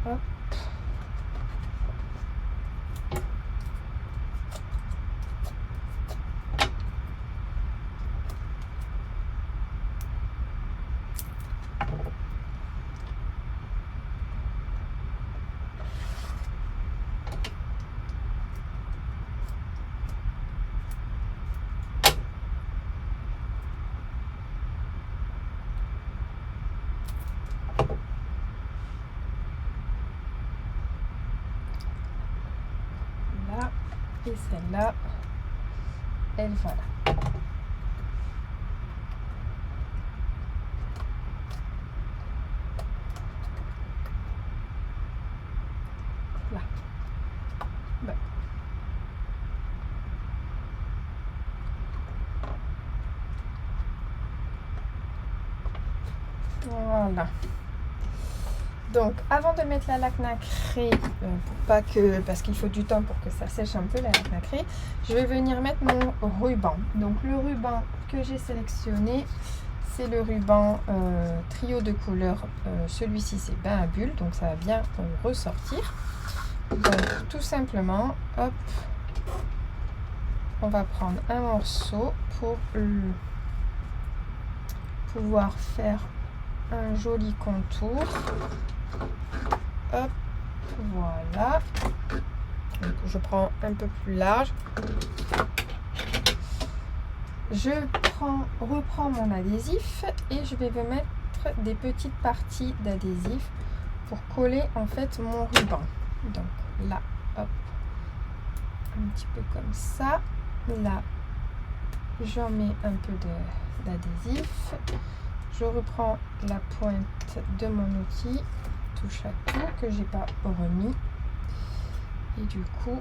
Hop. Et celle-là, elle va là. Là. Ben. Voilà. Donc, avant de mettre la laque nacrée, parce qu'il faut du temps pour que ça sèche un peu la laque nacrée, je vais venir mettre mon ruban. Donc, le ruban que j'ai sélectionné, c'est le ruban trio de couleurs. Celui-ci, c'est bain à bulles, donc ça va bien ressortir. Donc, tout simplement, hop, on va prendre un morceau pour pouvoir faire un joli contour. Hop, voilà. Donc, je prends un peu plus large. Je reprends mon adhésif et je vais mettre des petites parties d'adhésif pour coller en fait mon ruban. Donc là, hop, un petit peu comme ça. Là, j'en mets un peu d'adhésif. Je reprends la pointe de mon outil, touche à tout, que j'ai pas remis. Et du coup,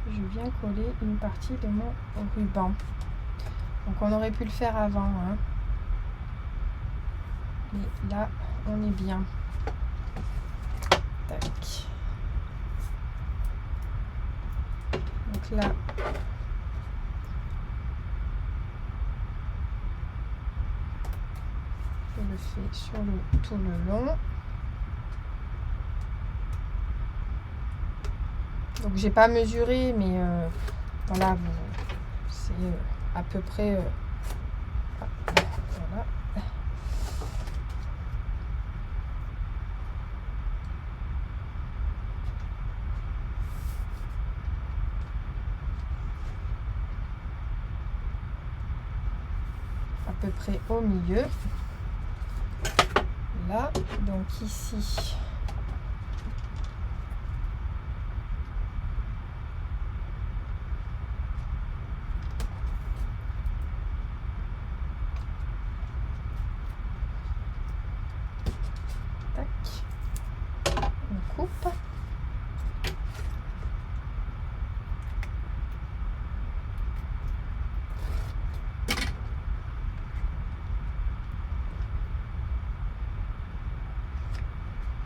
je viens coller une partie de mon ruban. Donc on aurait pu le faire avant, hein. Mais là, on est bien. Tac. Donc là, je le fais sur tout le long. Donc j'ai pas mesuré, mais voilà, c'est à peu près voilà. À peu près au milieu. Là, donc ici. On coupe.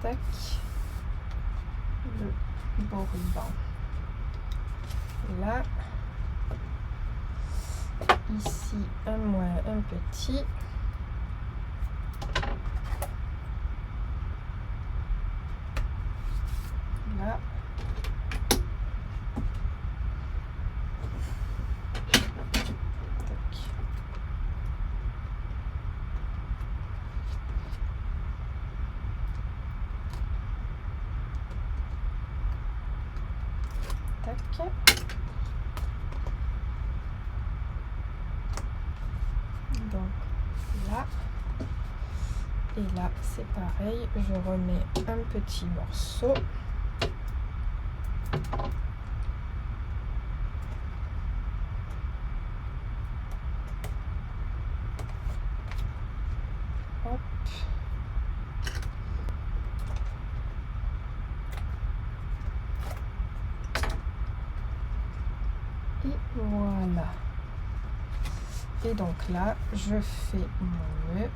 Tac. Le bord ruban. Là. Ici, un moins, un petit. Là. Tac. Donc là et là c'est pareil, je remets un petit morceau. Hop. Et voilà. Et donc là, je fais mon nœud.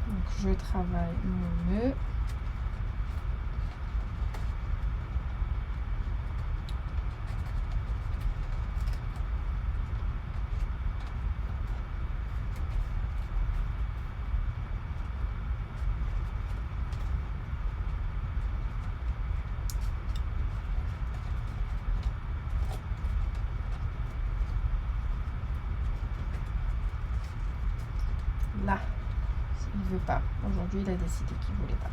Donc je travaille mon nœud. Là, il veut pas. Aujourd'hui, il a décidé qu'il voulait pas.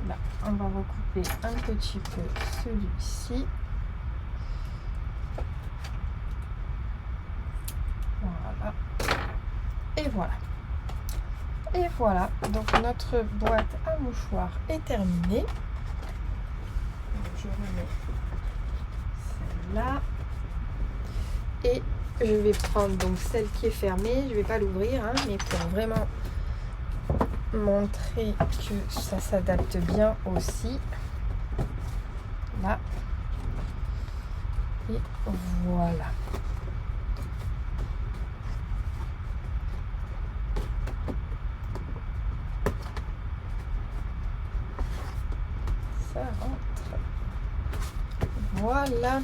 Là, on va recouper un petit peu celui-ci. Voilà. Et voilà. Et voilà. Donc notre boîte à mouchoirs est terminée. Donc, je remets celle-là. Et je vais prendre donc celle qui est fermée. Je vais pas l'ouvrir, hein, mais pour vraiment montrer que ça s'adapte bien aussi. Là. Et voilà. Ça rentre. Voilà.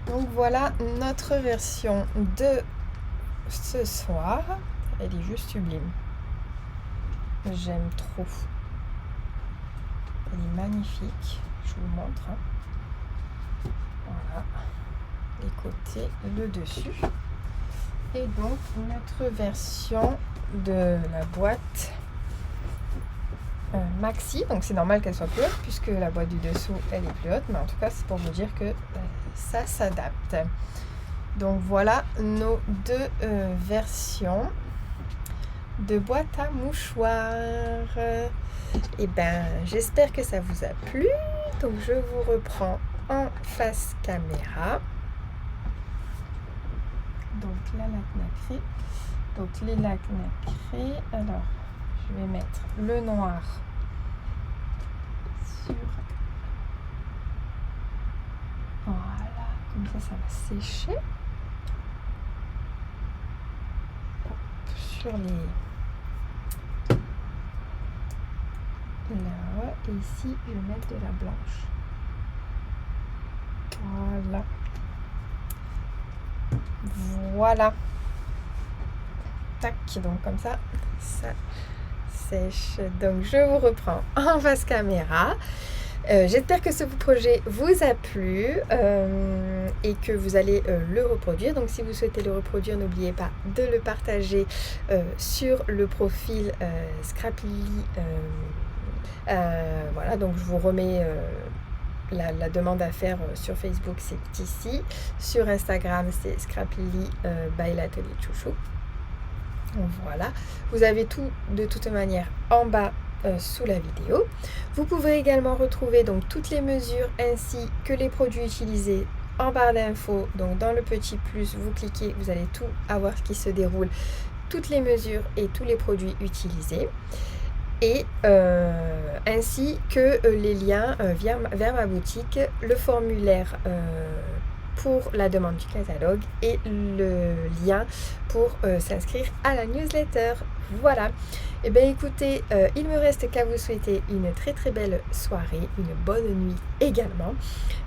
Donc voilà notre version de ce soir. Elle est juste sublime. J'aime trop. Elle est magnifique. Je vous montre. Hein. Voilà. Les côtés, le dessus. Et donc notre version de la boîte maxi. Donc c'est normal qu'elle soit plus haute puisque la boîte du dessous elle est plus haute. Mais en tout cas c'est pour vous dire que ça s'adapte. Donc voilà nos deux versions de boîte à mouchoirs. Et ben j'espère que ça vous a plu. Donc je vous reprends en face caméra. Donc la laque nacrée. Donc les lacs nacrés. Alors, je vais mettre le noir sur... Voilà, comme ça va sécher. Sur les... Là, et ici, je vais mettre de la blanche. Voilà. Voilà. Tac, donc comme ça, ça sèche. Donc je vous reprends en face caméra. J'espère que ce projet vous a plu et que vous allez le reproduire. Donc si vous souhaitez le reproduire, n'oubliez pas de le partager sur le profil Scraply. Voilà, donc je vous remets la demande à faire sur Facebook, c'est ici. Sur Instagram, c'est Scraply by l'Atelier Chouchou. Voilà, vous avez tout de toute manière en bas sous la vidéo. Vous pouvez également retrouver donc toutes les mesures ainsi que les produits utilisés en barre d'infos. Donc dans le petit plus, vous cliquez, vous allez tout avoir qui se déroule, toutes les mesures et tous les produits utilisés. Et ainsi que les liens vers ma boutique, le formulaire pour la demande du catalogue et le lien pour s'inscrire à la newsletter. Voilà. Et bien écoutez, il me reste qu'à vous souhaiter une très très belle soirée, une bonne nuit également.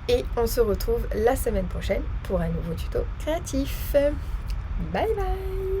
Et on se retrouve la semaine prochaine pour un nouveau tuto créatif. Bye bye!